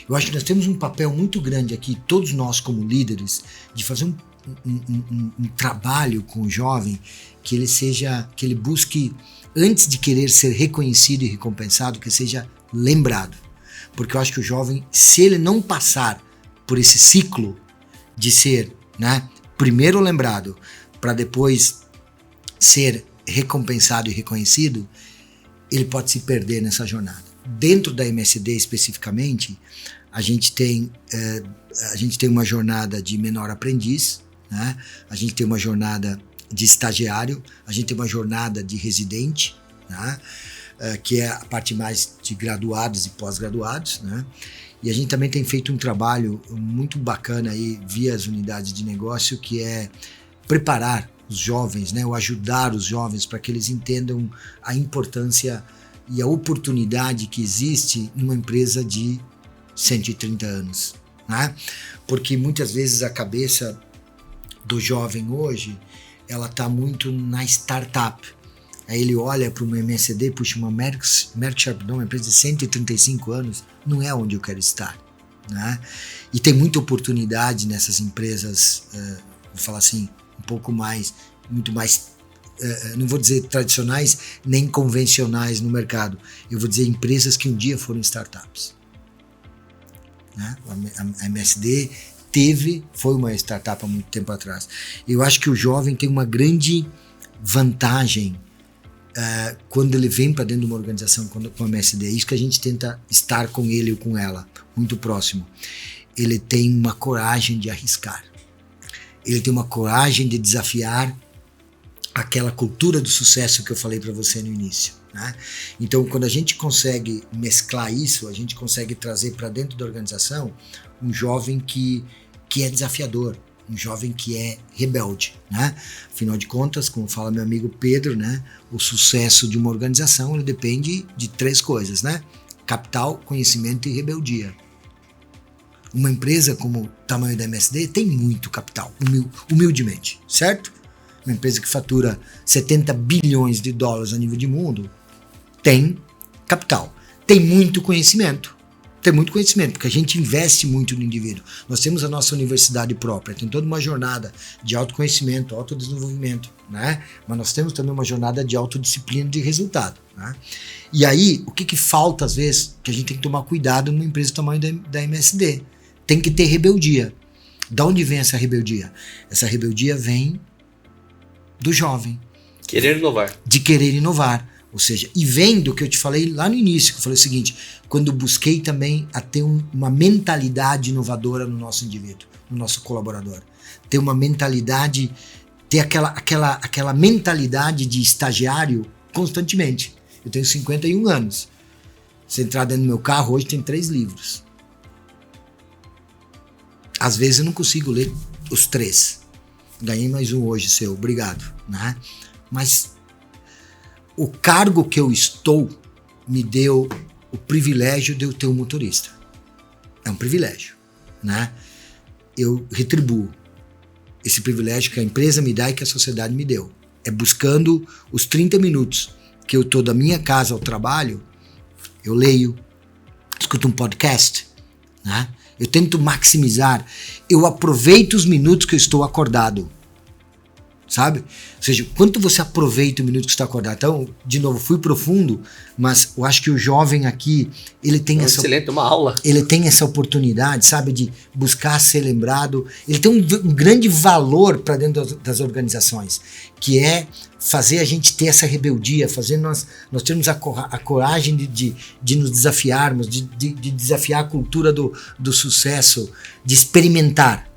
Eu acho que nós temos um papel muito grande aqui, todos nós como líderes, de fazer um trabalho com o jovem que ele busque, antes de querer ser reconhecido e recompensado, que seja lembrado. Porque eu acho que o jovem, se ele não passar por esse ciclo de ser, né, primeiro lembrado, para depois ser recompensado e reconhecido, ele pode se perder nessa jornada. Dentro da MSD especificamente, a gente tem uma jornada de menor aprendiz, né? A gente tem uma jornada de estagiário, a gente tem uma jornada de residente, né? Que é a parte mais de graduados e pós-graduados, né? E a gente também tem feito um trabalho muito bacana aí via as unidades de negócio, que é preparar os jovens, né? Ou ajudar os jovens para que eles entendam a importância e a oportunidade que existe numa empresa de 130 anos, né? Porque muitas vezes a cabeça do jovem hoje, ela está muito na startup. Aí ele olha para uma MSD, puxa, uma Merck Sharp, uma empresa de 135 anos, não é onde eu quero estar, né? E tem muita oportunidade nessas empresas, vou falar assim, um pouco mais, muito mais, não vou dizer tradicionais nem convencionais no mercado, eu vou dizer empresas que um dia foram startups, né? A MSD foi uma startup há muito tempo atrás. Eu acho que o jovem tem uma grande vantagem quando ele vem para dentro de uma organização com a MSD. É isso que a gente tenta estar com ele ou com ela, muito próximo. Ele tem uma coragem de arriscar. Ele tem uma coragem de desafiar aquela cultura do sucesso que eu falei para você no início, né? Então, quando a gente consegue mesclar isso, a gente consegue trazer para dentro da organização um jovem que é desafiador, um jovem que é rebelde, né? Afinal de contas, como fala meu amigo Pedro, né? O sucesso de uma organização, ele depende de 3 coisas, né? Capital, conhecimento e rebeldia. Uma empresa como o tamanho da MSD tem muito capital, humildemente, certo? Uma empresa que fatura 70 bilhões de dólares a nível de mundo tem capital, tem muito conhecimento. Tem muito conhecimento, porque a gente investe muito no indivíduo. Nós temos a nossa universidade própria, tem toda uma jornada de autoconhecimento, autodesenvolvimento, né? Mas nós temos também uma jornada de autodisciplina de resultado, né? E aí, o que falta às vezes, que a gente tem que tomar cuidado numa empresa do tamanho da MSD? Tem que ter rebeldia. Da onde vem essa rebeldia? Essa rebeldia vem do jovem. Querer inovar. De querer inovar. Ou seja, e vem do que eu te falei lá no início, que eu falei o seguinte, quando eu busquei também a ter uma mentalidade inovadora no nosso indivíduo, no nosso colaborador. Ter uma mentalidade, ter aquela mentalidade de estagiário constantemente. Eu tenho 51 anos. Se entrar dentro do meu carro, hoje tem 3 livros. Às vezes eu não consigo ler os 3. Ganhei mais um hoje seu, obrigado, né? Mas o cargo que eu estou me deu o privilégio de eu ter um motorista. É um privilégio, né? Eu retribuo esse privilégio que a empresa me dá e que a sociedade me deu. É buscando os 30 minutos que eu estou da minha casa ao trabalho, eu leio, escuto um podcast, né? Eu tento maximizar, eu aproveito os minutos que eu estou acordado, sabe? Ou seja, quanto você aproveita o minuto que está acordado? Então, de novo, fui profundo, mas eu acho que o jovem aqui, ele tem excelente, uma aula. Ele tem essa oportunidade, sabe, de buscar ser lembrado. Ele tem um grande valor para dentro das organizações, que é fazer a gente ter essa rebeldia, fazer nós termos a coragem de nos desafiarmos, de desafiar a cultura do sucesso, de experimentar,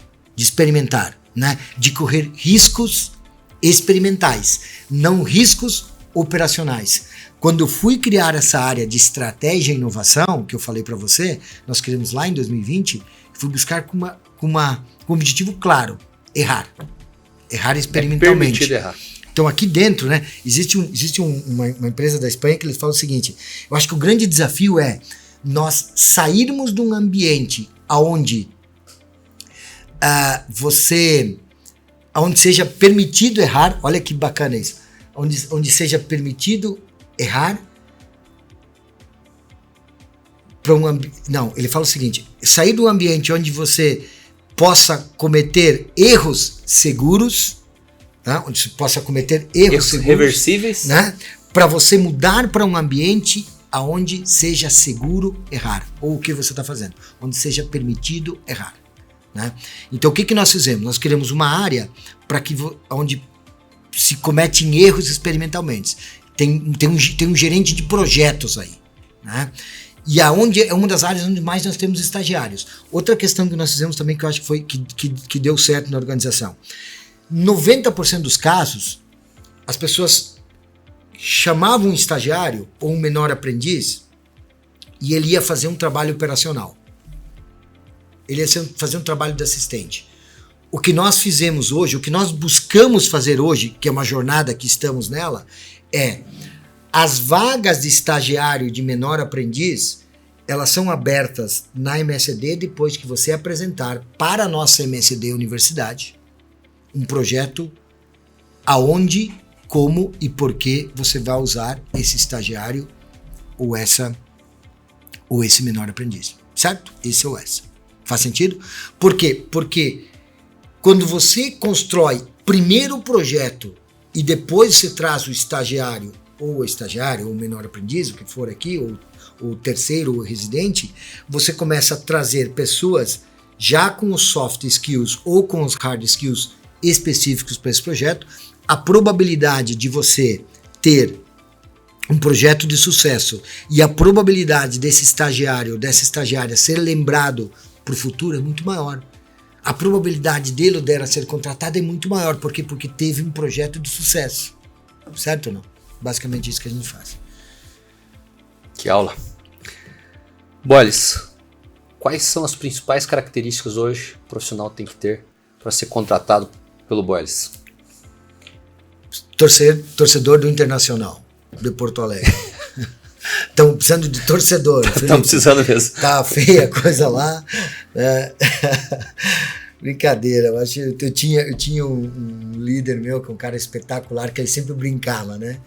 né? De correr riscos experimentais, não riscos operacionais. Quando eu fui criar essa área de estratégia e inovação, que eu falei para você, nós criamos lá em 2020, fui buscar com um objetivo claro, errar experimentalmente. É permitido errar. Então aqui dentro, né, existe uma empresa da Espanha que eles falam o seguinte, eu acho que o grande desafio é nós sairmos de um ambiente onde onde seja permitido errar, olha que bacana isso, onde seja permitido errar. Não, ele fala o seguinte: sair de um ambiente onde você possa cometer erros seguros, né? Onde você possa cometer erros seguros, reversíveis, né? Para você mudar para um ambiente aonde seja seguro errar, ou o que você está fazendo, onde seja permitido errar, né? Então o que nós fizemos? Nós criamos uma área para que onde se cometem erros experimentalmente. Tem um gerente de projetos aí, né? E aonde é uma das áreas onde mais nós temos estagiários. Outra questão que nós fizemos também, que eu acho que foi que deu certo na organização. 90% dos casos, as pessoas chamavam um estagiário ou um menor aprendiz e ele ia fazer um trabalho operacional. Ele ia fazer um trabalho de assistente. O que nós fizemos hoje, o que nós buscamos fazer hoje, que é uma jornada que estamos nela, é... As vagas de estagiário de menor aprendiz, elas são abertas na MSD depois que você apresentar para a nossa MSD Universidade um projeto aonde, como e por que você vai usar esse estagiário ou esse menor aprendiz, certo? Esse ou essa. Faz sentido? Por quê? Porque quando você constrói primeiro o projeto e depois você traz o estagiário ou o menor aprendiz, o que for aqui, ou o terceiro, ou o residente, você começa a trazer pessoas já com os soft skills ou com os hard skills específicos para esse projeto. A probabilidade de você ter um projeto de sucesso e a probabilidade desse estagiário ou dessa estagiária ser lembrado para o futuro é muito maior. A probabilidade dele ou dela ser contratada é muito maior. Por quê? Porque teve um projeto de sucesso. Certo ou não? Basicamente isso que a gente faz. Que aula. Boles, quais são as principais características hoje que o profissional tem que ter para ser contratado pelo Boles? Torcedor do Internacional de Porto Alegre. Estamos precisando de torcedor. Estamos precisando mesmo. Tá feia a coisa lá. Brincadeira, eu acho que eu tinha um líder meu, que é um cara espetacular, que ele sempre brincava, né?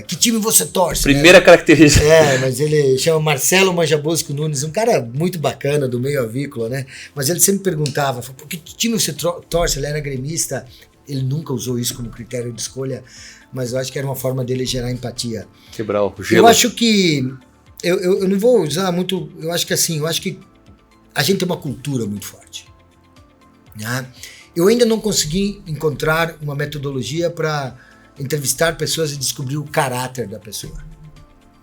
Que time você torce? Primeira, né? Característica. Mas ele chama Marcelo Manjabosco Nunes, um cara muito bacana do meio avícola, né? Mas ele sempre perguntava, por que time você torce? Ele era gremista, ele nunca usou isso como critério de escolha, mas eu acho que era uma forma dele gerar empatia. Quebrar o gelo. Eu acho que, eu não vou usar muito, eu acho que a gente tem uma cultura muito forte. Né? Eu ainda não consegui encontrar uma metodologia para entrevistar pessoas e descobrir o caráter da pessoa,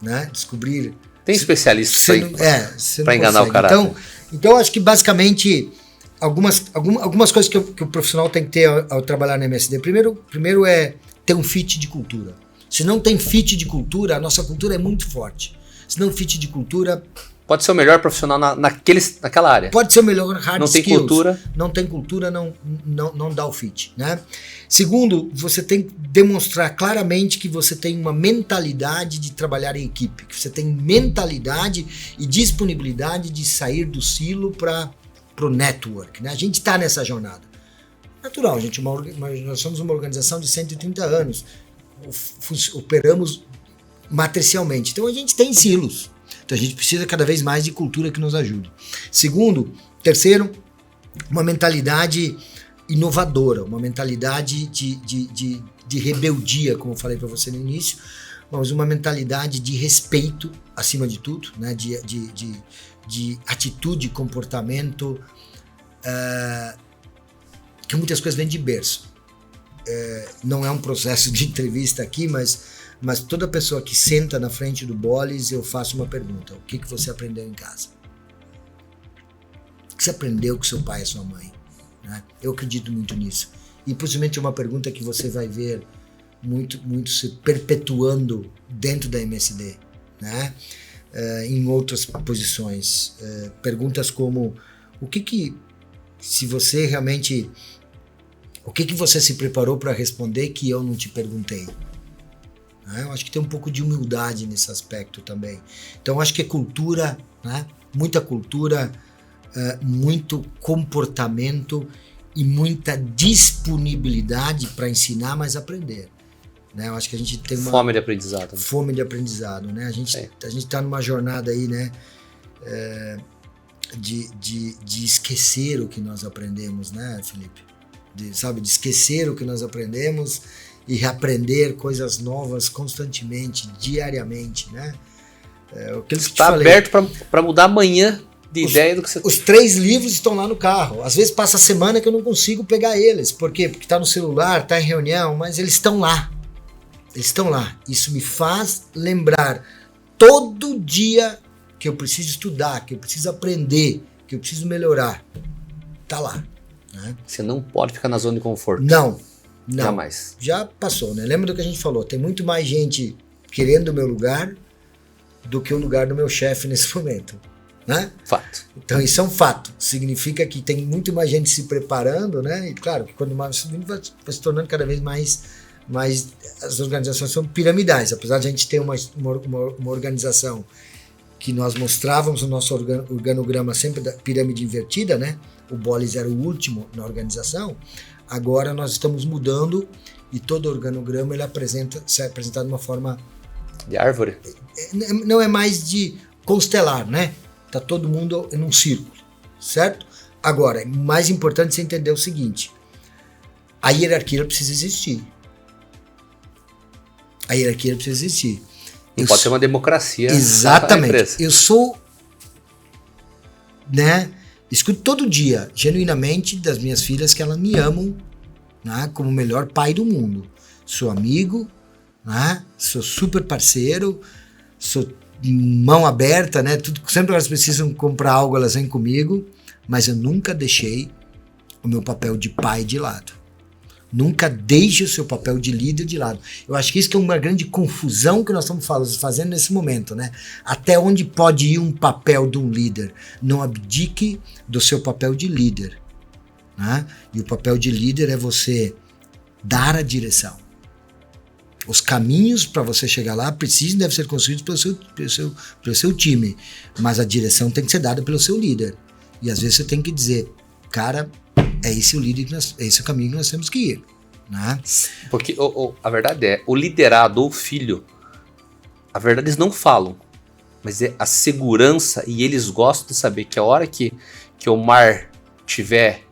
né? Descobrir... Tem especialistas aí para enganar consegue. O caráter. Então eu acho que basicamente algumas coisas que o profissional tem que ter ao trabalhar na MSD. Primeiro é ter um fit de cultura. Se não tem fit de cultura, a nossa cultura é muito forte. Se não fit de cultura... Pode ser o melhor profissional naquela área. Pode ser o melhor hard não skills. Tem cultura. Não tem cultura, não dá o fit, né? Segundo, você tem que demonstrar claramente que você tem uma mentalidade de trabalhar em equipe, que você tem mentalidade e disponibilidade de sair do silo para o network, né? A gente está nessa jornada. Natural, gente, nós somos uma organização de 130 anos, operamos matricialmente, então a gente tem silos. Então a gente precisa cada vez mais de cultura que nos ajude. Terceiro, uma mentalidade inovadora, uma mentalidade de rebeldia, como eu falei para você no início, mas uma mentalidade de respeito, acima de tudo, né? de atitude, comportamento, que muitas coisas vêm de berço. Não é um processo de entrevista aqui, mas toda pessoa que senta na frente do Boles, eu faço uma pergunta: o que você aprendeu em casa? O que você aprendeu com seu pai e sua mãe? Né? Eu acredito muito nisso. E possivelmente é uma pergunta que você vai ver muito se perpetuando dentro da MSD, né? Em outras posições. Perguntas como: o que você se preparou para responder que eu não te perguntei? Eu acho que tem um pouco de humildade nesse aspecto também. Então, acho que é cultura, né? Muita cultura, muito comportamento e muita disponibilidade para ensinar, mas aprender. né? Eu acho que a gente tem uma fome de aprendizado. Né? Fome de aprendizado, né? A gente está numa jornada aí, né? De esquecer o que nós aprendemos, né, Felipe? De esquecer o que nós aprendemos e reaprender coisas novas constantemente, diariamente, né? O que está aberto para mudar amanhã de ideia do que você... Os 3 livros estão lá no carro. Às vezes passa a semana que eu não consigo pegar eles. Por quê? Porque está no celular, está em reunião, mas eles estão lá. Eles estão lá. Isso me faz lembrar todo dia que eu preciso estudar, que eu preciso aprender, que eu preciso melhorar. Tá lá. Né? Você não pode ficar na zona de conforto. Não. Jamais. Já passou, né? Lembra do que a gente falou? Tem muito mais gente querendo o meu lugar do que o lugar do meu chefe nesse momento. Né? Fato. Então isso é um fato. Significa que tem muito mais gente se preparando, né? E claro que quando mais vai se tornando cada vez mais as organizações são piramidais. Apesar de a gente ter uma organização que nós mostrávamos o nosso organograma sempre da pirâmide invertida, né? O Bolles era o último na organização. Agora nós estamos mudando e todo organograma ele se apresenta de uma forma de árvore. Não é mais de constelar, né? Tá todo mundo em um círculo, certo? Agora, mais importante você entender o seguinte: a hierarquia precisa existir. A hierarquia precisa existir. Pode ser uma democracia. Exatamente. Eu sou, né? Escuto todo dia, genuinamente, das minhas filhas que elas me amam, né, como o melhor pai do mundo. Sou amigo, né? Sou super parceiro, sou mão aberta, né? Sempre que elas precisam comprar algo, elas vêm comigo, mas eu nunca deixei o meu papel de pai de lado. Nunca deixe o seu papel de líder de lado. Eu acho que isso que é uma grande confusão que nós estamos fazendo nesse momento, né? Até onde pode ir um papel de um líder? Não abdique do seu papel de líder, né? E o papel de líder é você dar a direção. Os caminhos para você chegar lá devem ser construídos pelo seu time, mas a direção tem que ser dada pelo seu líder. E às vezes você tem que dizer, cara, é esse o caminho que nós temos que ir. Né? Porque a verdade é, o liderado ou o filho, a verdade eles não falam, mas é a segurança, e eles gostam de saber que a hora que o mar tiver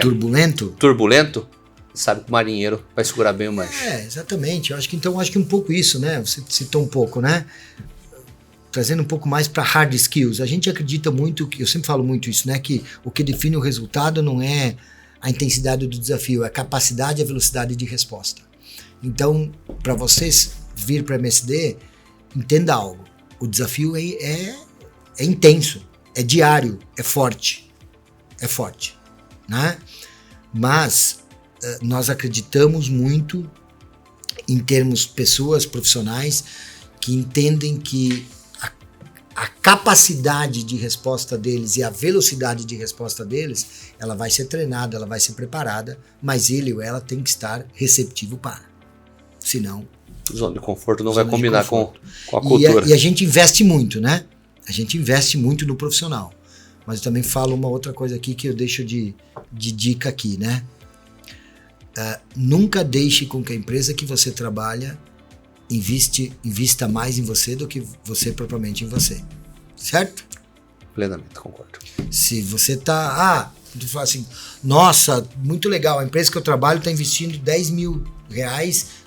turbulento, sabe que o marinheiro vai segurar bem o manche. Exatamente. Eu acho que um pouco isso, né? Você citou um pouco, né? Trazendo um pouco mais para hard skills. A gente acredita muito, eu sempre falo muito isso, né? Que o que define o resultado não é a intensidade do desafio, é a capacidade e a velocidade de resposta. Então, para vocês vir para MSD, entenda algo. O desafio é intenso, é diário, é forte. Né? Mas nós acreditamos muito em termos pessoas profissionais que entendem que a capacidade de resposta deles e a velocidade de resposta deles, ela vai ser treinada, ela vai ser preparada, mas ele ou ela tem que estar receptivo para. Senão... Zona de conforto não vai combinar com a cultura. E a gente investe muito, né? A gente investe muito no profissional. Mas eu também falo uma outra coisa aqui que eu deixo de dica aqui, né? Nunca deixe com que a empresa que você trabalha invista mais em você do que você propriamente em você. Certo? Plenamente, concordo. Se você tá... tu fala assim, nossa, muito legal, a empresa que eu trabalho está investindo R$10 mil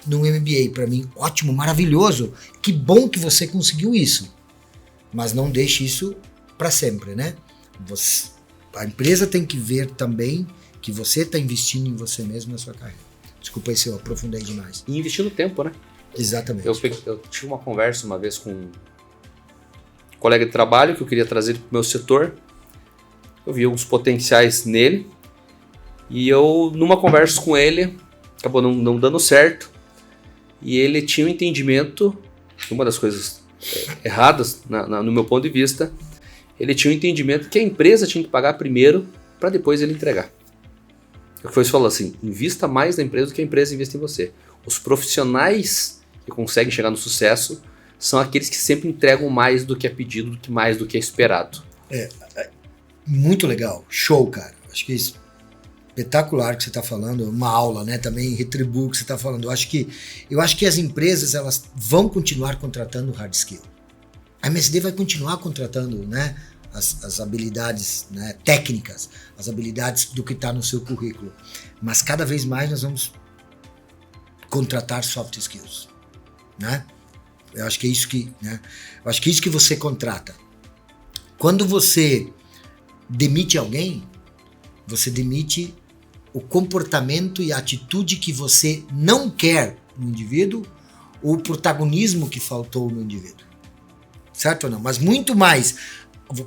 num MBA. Para mim, ótimo, maravilhoso. Que bom que você conseguiu isso. Mas não deixe isso para sempre, né? A empresa tem que ver também que você está investindo em você mesmo na sua carreira. Desculpa aí se eu aprofundei demais. E investindo tempo, né? Exatamente. Eu tive uma conversa uma vez com um colega de trabalho que eu queria trazer para o meu setor. Eu vi alguns potenciais nele. E eu, numa conversa com ele, acabou não dando certo. E ele tinha um entendimento, uma das coisas erradas no meu ponto de vista, ele tinha um entendimento que a empresa tinha que pagar primeiro para depois ele entregar. O que foi falou assim, invista mais na empresa do que a empresa investe em você. Os profissionais que conseguem chegar no sucesso são aqueles que sempre entregam mais do que é pedido, mais do que é esperado. Muito legal, show, cara. Acho que isso espetacular que você está falando, uma aula, né? Também retribuo o que você está falando. Eu acho que as empresas elas vão continuar contratando hard skill. A MSD vai continuar contratando, né? As habilidades, né, técnicas, as habilidades do que está no seu currículo. Mas cada vez mais nós vamos contratar soft skills, né? Eu acho que é isso que, né? Eu acho que é isso que você contrata. Quando você demite alguém, você demite o comportamento e a atitude que você não quer no indivíduo ou o protagonismo que faltou no indivíduo. Certo ou não? Mas muito mais,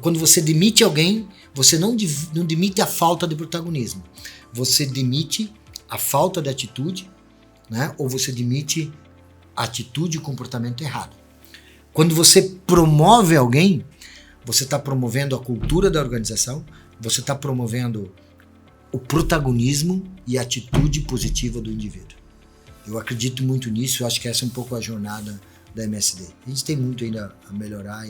quando você demite alguém, você não demite a falta de protagonismo. Você demite a falta de atitude, né? Ou você demite a atitude e o comportamento errado. Quando você promove alguém, você está promovendo a cultura da organização, você está promovendo o protagonismo e a atitude positiva do indivíduo. Eu acredito muito nisso, eu acho que essa é um pouco a jornada da MSD. A gente tem muito ainda a melhorar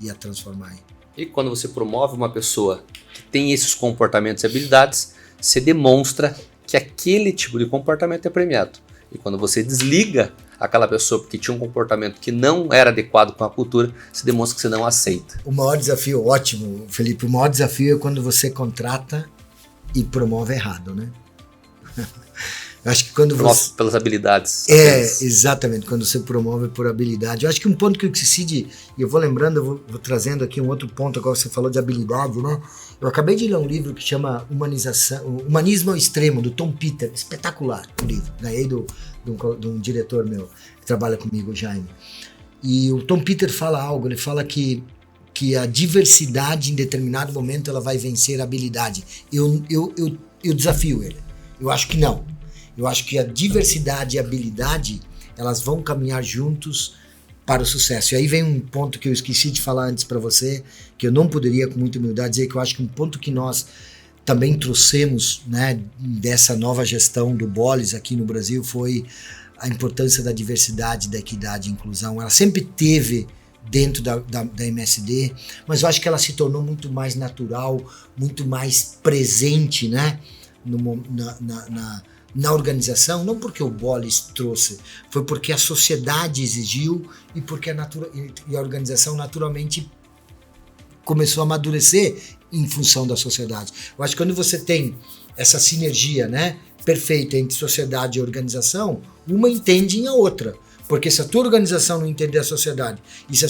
e a transformar. E quando você promove uma pessoa que tem esses comportamentos e habilidades, você demonstra que aquele tipo de comportamento é premiado. E quando você desliga aquela pessoa porque tinha um comportamento que não era adequado com a cultura, você demonstra que você não aceita. O maior desafio, ótimo, Felipe, o maior desafio é quando você contrata e promove errado, né? Eu acho que quando promove pelas habilidades. Exatamente, quando você promove por habilidade. Eu acho que um ponto que eu esqueci de, e eu vou lembrando, eu vou trazendo aqui um outro ponto, agora você falou de habilidade, né? Eu acabei de ler um livro que chama Humanismo ao Extremo, do Tom Peters, espetacular o livro, ganhei de um diretor meu, que trabalha comigo, o Jaime. E o Tom Peters fala algo, ele fala que a diversidade em determinado momento ela vai vencer a habilidade. Eu desafio ele, eu acho que não. Eu acho que a diversidade e a habilidade, elas vão caminhar juntos para o sucesso. E aí vem um ponto que eu esqueci de falar antes para você, que eu não poderia com muita humildade dizer, que eu acho que um ponto que nós também trouxemos, né, dessa nova gestão do Bolis aqui no Brasil foi a importância da diversidade, da equidade e inclusão. Ela sempre teve dentro da MSD, mas eu acho que ela se tornou muito mais natural, muito mais presente, né, na organização, não porque o Bolis trouxe, foi porque a sociedade exigiu e porque a organização naturalmente começou a amadurecer em função da sociedade. Eu acho que quando você tem essa sinergia, né, perfeita entre sociedade e organização, uma entende a outra. Porque se a tua organização não entender a sociedade e se a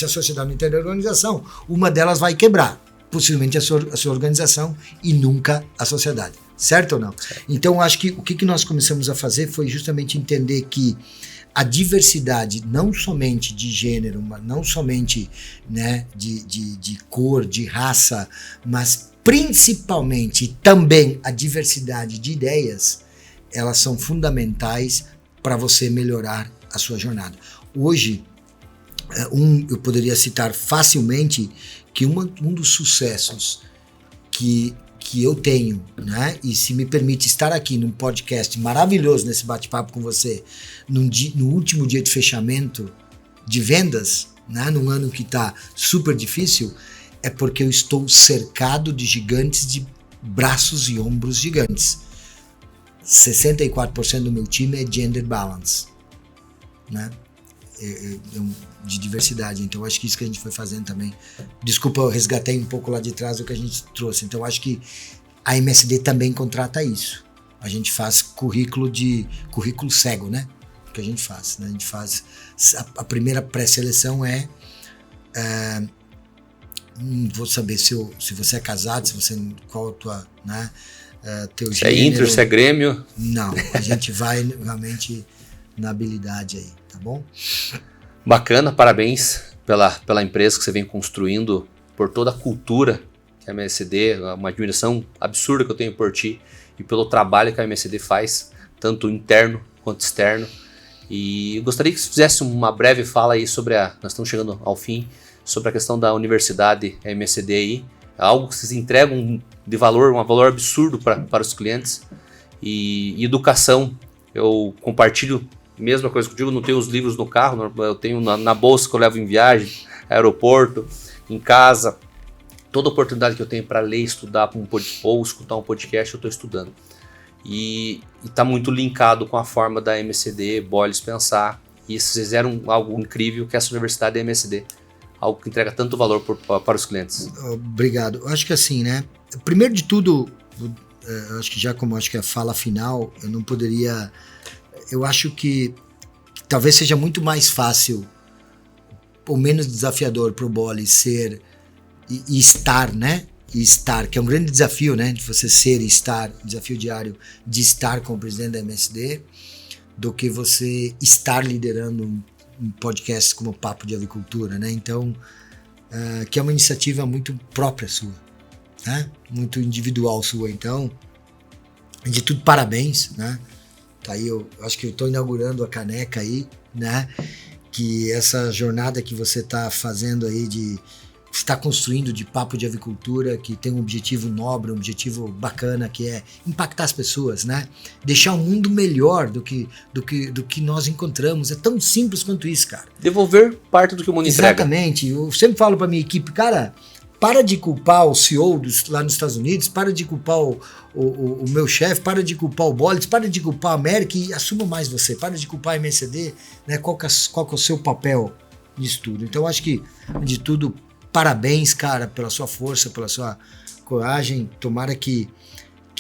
sociedade não entender a organização, uma delas vai quebrar. Possivelmente a sua organização e nunca a sociedade. Certo ou não? Certo. Então, acho que o que nós começamos a fazer foi justamente entender que a diversidade, não somente de gênero, não somente, né, de cor, de raça, mas principalmente também a diversidade de ideias, elas são fundamentais para você melhorar a sua jornada. Hoje, eu poderia citar facilmente que um dos sucessos que eu tenho, né, e se me permite estar aqui num podcast maravilhoso, nesse bate-papo com você, no último dia de fechamento de vendas, né, num ano que está super difícil, é porque eu estou cercado de gigantes de braços e ombros gigantes. 64% do meu time é gender balance, né? De diversidade, então acho que isso que a gente foi fazendo também. Desculpa, eu resgatei um pouco lá de trás o que a gente trouxe, então acho que a MSD também contrata isso. A gente faz currículo cego, né? O que a gente faz, né? A gente faz, a primeira pré-seleção vou saber se você é casado, qual a tua, né, teu gênero. Se é Inter, se é Grêmio. Não, a gente vai realmente na habilidade aí, tá bom? Bacana, parabéns pela empresa que você vem construindo, por toda a cultura que a MSD, uma admiração absurda que eu tenho por ti e pelo trabalho que a MSD faz, tanto interno quanto externo. E eu gostaria que você fizesse uma breve fala aí sobre nós estamos chegando ao fim, sobre a questão da universidade MSD aí, algo que vocês entregam de valor, um valor absurdo para os clientes. E educação, eu compartilho mesma coisa que eu digo, não tenho os livros no carro, eu tenho na bolsa que eu levo em viagem, aeroporto, em casa. toda oportunidade que eu tenho para ler, estudar ou escutar um podcast, eu estou estudando. E está muito linkado com a forma da MSD, Boles pensar. E vocês fizeram algo incrível que é essa universidade da MSD. Algo que entrega tanto valor para os clientes. Obrigado. Eu acho que assim, né? Primeiro de tudo, eu acho que já como acho que é a fala final, eu não poderia... Eu acho que talvez seja muito mais fácil ou menos desafiador para o Boles ser e estar, né? E estar, que é um grande desafio, né? De você ser e estar, desafio diário de estar com o presidente da MSD, do que você estar liderando um podcast como o Papo de Avicultura, né? Então, que é uma iniciativa muito própria sua, né? Muito individual sua. Então, de tudo, parabéns, né? Tá aí, eu acho que eu estou inaugurando a caneca aí, né? Que essa jornada que você está fazendo aí está construindo de Papo de Avicultura, que tem um objetivo nobre, um objetivo bacana, que é impactar as pessoas, né? Deixar o mundo melhor do que nós encontramos. É tão simples quanto isso, cara. Devolver parte do que o mundo entrega. Exatamente. Eu sempre falo para minha equipe, cara, para de culpar o CEO lá nos Estados Unidos, para de culpar o meu chefe, para de culpar o Boles, para de culpar a América e assuma mais você. Para de culpar a MSD, né? Qual que é o seu papel nisso tudo? Então, acho que, de tudo, parabéns, cara, pela sua força, pela sua coragem. Tomara que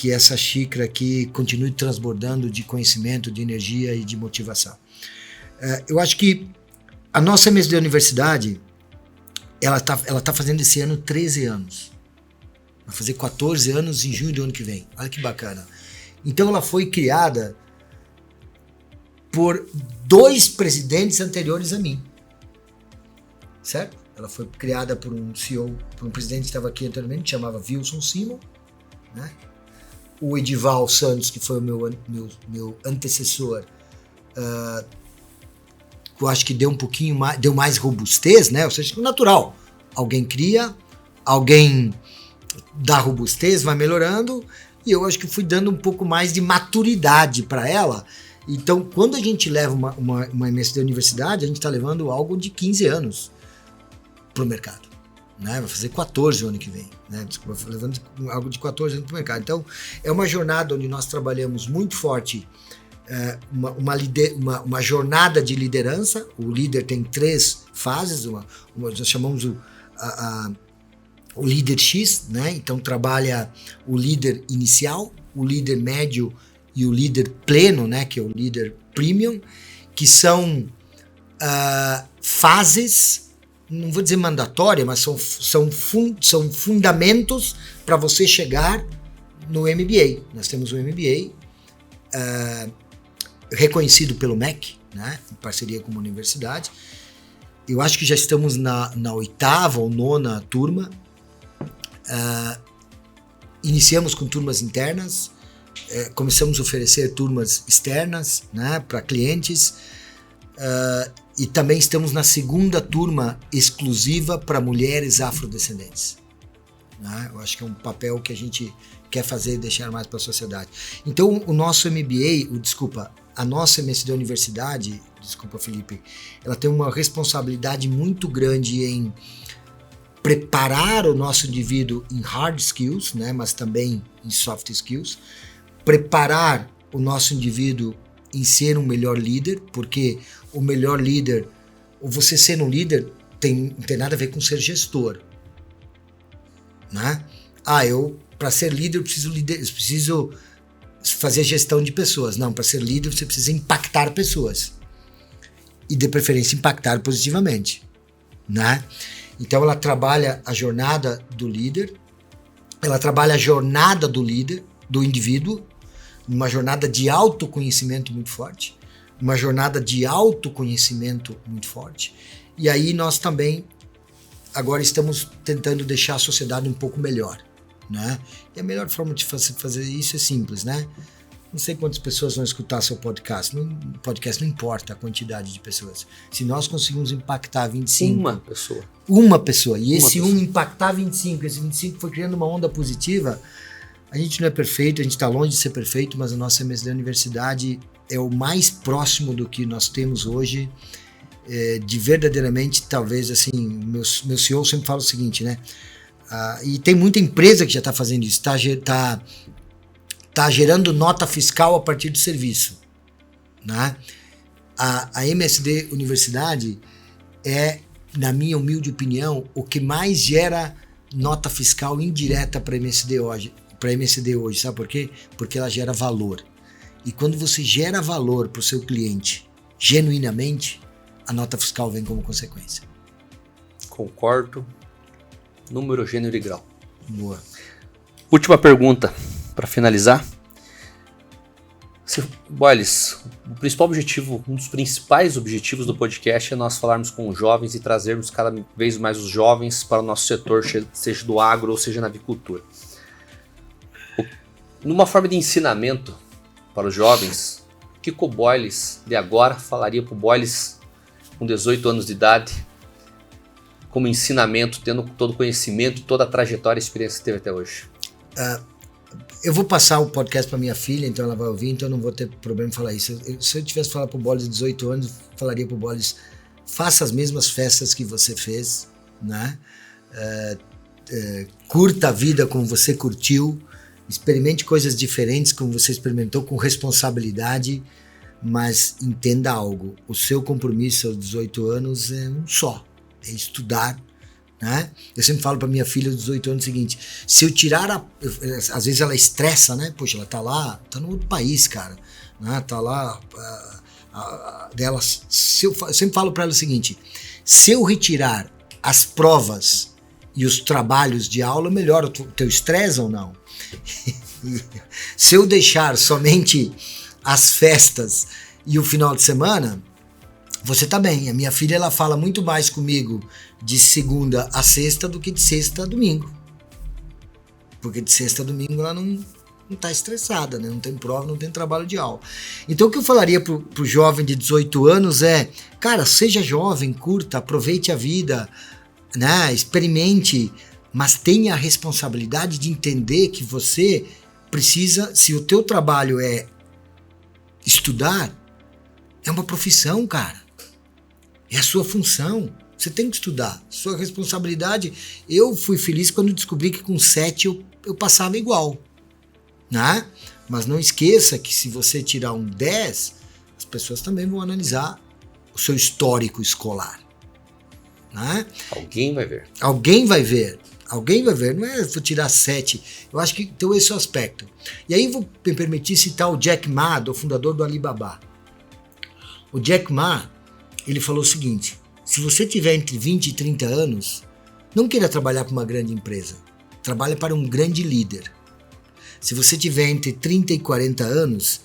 essa xícara aqui continue transbordando de conhecimento, de energia e de motivação. Eu acho que a nossa MSD Universidade, ela tá fazendo esse ano 13 anos. Vai fazer 14 anos em junho do ano que vem. Olha que bacana. Então ela foi criada por 2 presidentes anteriores a mim. Certo? Ela foi criada por um CEO, por um presidente que estava aqui anteriormente, que chamava Wilson Simon, né? O Edival Santos, que foi o meu antecessor, eu acho que deu um pouquinho mais, deu mais robustez, né? Ou seja, natural. Alguém cria, alguém dá robustez, vai melhorando, e eu acho que fui dando um pouco mais de maturidade para ela. Então, quando a gente leva uma MSD Universidade, a gente está levando algo de 15 anos para o mercado, né? Vai fazer 14 o ano que vem, né? Desculpa, levando algo de 14 anos para o mercado. Então, é uma jornada onde nós trabalhamos muito forte, uma jornada de liderança. O líder tem 3 fases, nós chamamos o líder X, né? Então, trabalha o líder inicial, o líder médio e o líder pleno, né? Que é o líder premium, que são fases, não vou dizer mandatória, mas são fundamentos para você chegar no MBA. Nós temos um MBA reconhecido pelo MEC, né, em parceria com uma universidade. Eu acho que já estamos na 8ª ou 9ª turma. Iniciamos com turmas internas, começamos a oferecer turmas externas, né, para clientes. E também estamos na 2ª turma exclusiva para mulheres afrodescendentes, né? Eu acho que é um papel que a gente quer fazer e deixar mais para a sociedade. Então, o nosso MBA, a nossa MSD Universidade, Felipe, ela tem uma responsabilidade muito grande em preparar o nosso indivíduo em hard skills, né, mas também em soft skills, preparar o nosso indivíduo em ser um melhor líder, porque o melhor líder, ou você ser um líder, não tem nada a ver com ser gestor, né? Para ser líder eu preciso fazer gestão de pessoas. Não, para ser líder você precisa impactar pessoas, e de preferência impactar positivamente, né? Então ela trabalha a jornada do líder, ela trabalha a jornada do líder, do indivíduo, uma jornada de autoconhecimento muito forte, e aí nós também agora estamos tentando deixar a sociedade um pouco melhor, né? E a melhor forma de fazer isso é simples, né? Não sei quantas pessoas vão escutar seu podcast. Podcast não importa a quantidade de pessoas. Se nós conseguimos impactar 25... Uma pessoa. E esse impactar 25, esse 25 foi criando uma onda positiva. A gente não é perfeito, a gente está longe de ser perfeito, mas a nossa MSD Universidade é o mais próximo do que nós temos hoje, de verdadeiramente, talvez, assim, meu CEO sempre fala o seguinte, né? E tem muita empresa que já está fazendo isso, está gerando nota fiscal a partir do serviço, né? A MSD Universidade é, na minha humilde opinião, o que mais gera nota fiscal indireta para a MSD hoje, sabe por quê? Porque ela gera valor. E quando você gera valor para o seu cliente genuinamente, a nota fiscal vem como consequência. Concordo. Número, gênero e grau. Boa. Última pergunta para finalizar. Boles, o principal objetivo, um dos principais objetivos do podcast é nós falarmos com os jovens e trazermos cada vez mais os jovens para o nosso setor, seja do agro ou seja na avicultura. Numa forma de ensinamento para os jovens, o que o Boles de agora falaria para o Boles com 18 anos de idade, como ensinamento, tendo todo o conhecimento, toda a trajetória e experiência que teve até hoje? Eu vou passar o podcast para minha filha, então ela vai ouvir, então eu não vou ter problema em falar isso. Se eu tivesse que falar para o Boles de 18 anos, eu falaria para o Boles, faça as mesmas festas que você fez, né? Curta a vida como você curtiu, experimente coisas diferentes como você experimentou, com responsabilidade, mas entenda algo, o seu compromisso aos 18 anos é um só, é estudar, né? Eu sempre falo para minha filha de 18 anos o seguinte, se eu tirar às vezes ela estressa, né? Poxa, ela tá lá, tá no outro país, cara, né? Tá lá, eu sempre falo para ela o seguinte, se eu retirar as provas e os trabalhos de aula, melhora o teu estresse ou não? Se eu deixar somente as festas e o final de semana, você tá bem. A minha filha, ela fala muito mais comigo de segunda a sexta do que de sexta a domingo. Porque de sexta a domingo ela não tá estressada, né? Não tem prova, não tem trabalho de aula. Então o que eu falaria pro jovem de 18 anos é, cara, seja jovem, curta, aproveite a vida, né? Experimente, mas tenha a responsabilidade de entender que você precisa, se o teu trabalho é estudar, é uma profissão, cara. É a sua função. Você tem que estudar. Sua responsabilidade. Eu fui feliz quando descobri que com 7 eu passava igual, né? Mas não esqueça que se você tirar um 10, as pessoas também vão analisar o seu histórico escolar, né? Alguém vai ver. Alguém vai ver. Alguém vai ver. Não é vou tirar 7. Eu acho que então esse é o aspecto. E aí vou me permitir citar o Jack Ma, o fundador do Alibaba. O Jack Ma, ele falou o seguinte, se você tiver entre 20 e 30 anos, não queira trabalhar para uma grande empresa, trabalhe para um grande líder. Se você tiver entre 30 e 40 anos,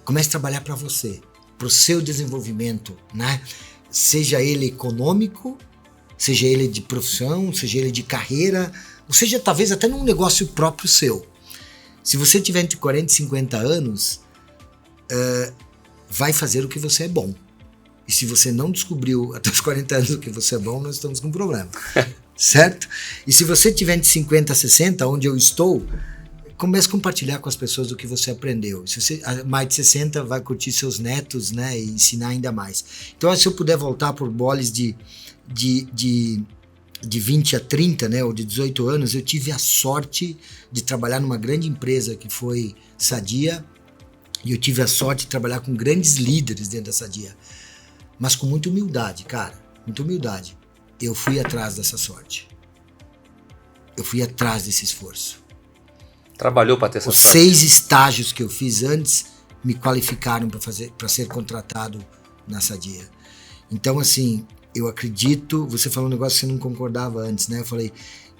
comece a trabalhar para você, para o seu desenvolvimento, né? Seja ele econômico, seja ele de profissão, seja ele de carreira, ou seja talvez até num negócio próprio seu. Se você tiver entre 40 e 50 anos, vai fazer o que você é bom. E se você não descobriu até os 40 anos o que você é bom, nós estamos com um problema. Certo? E se você tiver de 50 a 60, onde eu estou, comece a compartilhar com as pessoas o que você aprendeu. Se você mais de 60, vai curtir seus netos, né? E ensinar ainda mais. Então, se eu puder voltar por Boles de 20 a 30, né? Ou de 18 anos, eu tive a sorte de trabalhar numa grande empresa que foi Sadia. E eu tive a sorte de trabalhar com grandes líderes dentro da Sadia. Mas com muita humildade, cara. Muita humildade. Eu fui atrás dessa sorte. Eu fui atrás desse esforço. Trabalhou para ter essa sorte. Os 6 estágios que eu fiz antes me qualificaram para ser contratado na Sadia. Então, assim, eu acredito... Você falou um negócio que você não concordava antes, né? Eu falei,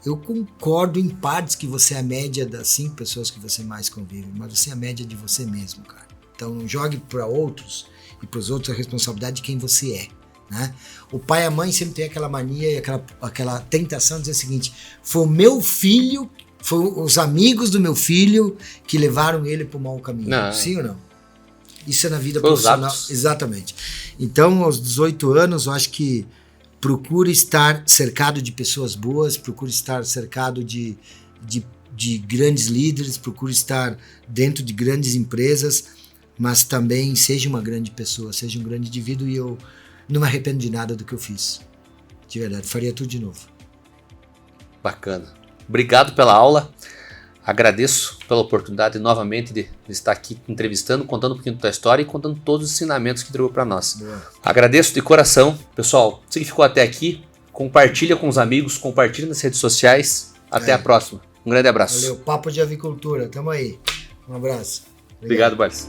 eu concordo em partes que você é a média das 5 pessoas que você mais convive, mas você é a média de você mesmo, cara. Então, não jogue para outros e para os outros a responsabilidade de quem você é, né? O pai e a mãe sempre tem aquela mania e aquela tentação de dizer o seguinte, foi o meu filho, foi os amigos do meu filho que levaram ele para o mau caminho. Não. Sim ou não? Isso é na vida profissional. Exatamente. Então, aos 18 anos, eu acho que procure estar cercado de pessoas boas, procure estar cercado de grandes líderes, procure estar dentro de grandes empresas, mas também seja uma grande pessoa, seja um grande indivíduo, e eu não me arrependo de nada do que eu fiz. De verdade, faria tudo de novo. Bacana. Obrigado pela aula. Agradeço pela oportunidade novamente de estar aqui entrevistando, contando um pouquinho da tua história e contando todos os ensinamentos que entregou para nós. Boa. Agradeço de coração. Pessoal, você que ficou até aqui, compartilha com os amigos, compartilha nas redes sociais. Até a próxima. Um grande abraço. Valeu, Papo de Avicultura. Tamo aí. Um abraço. Obrigado, Boles.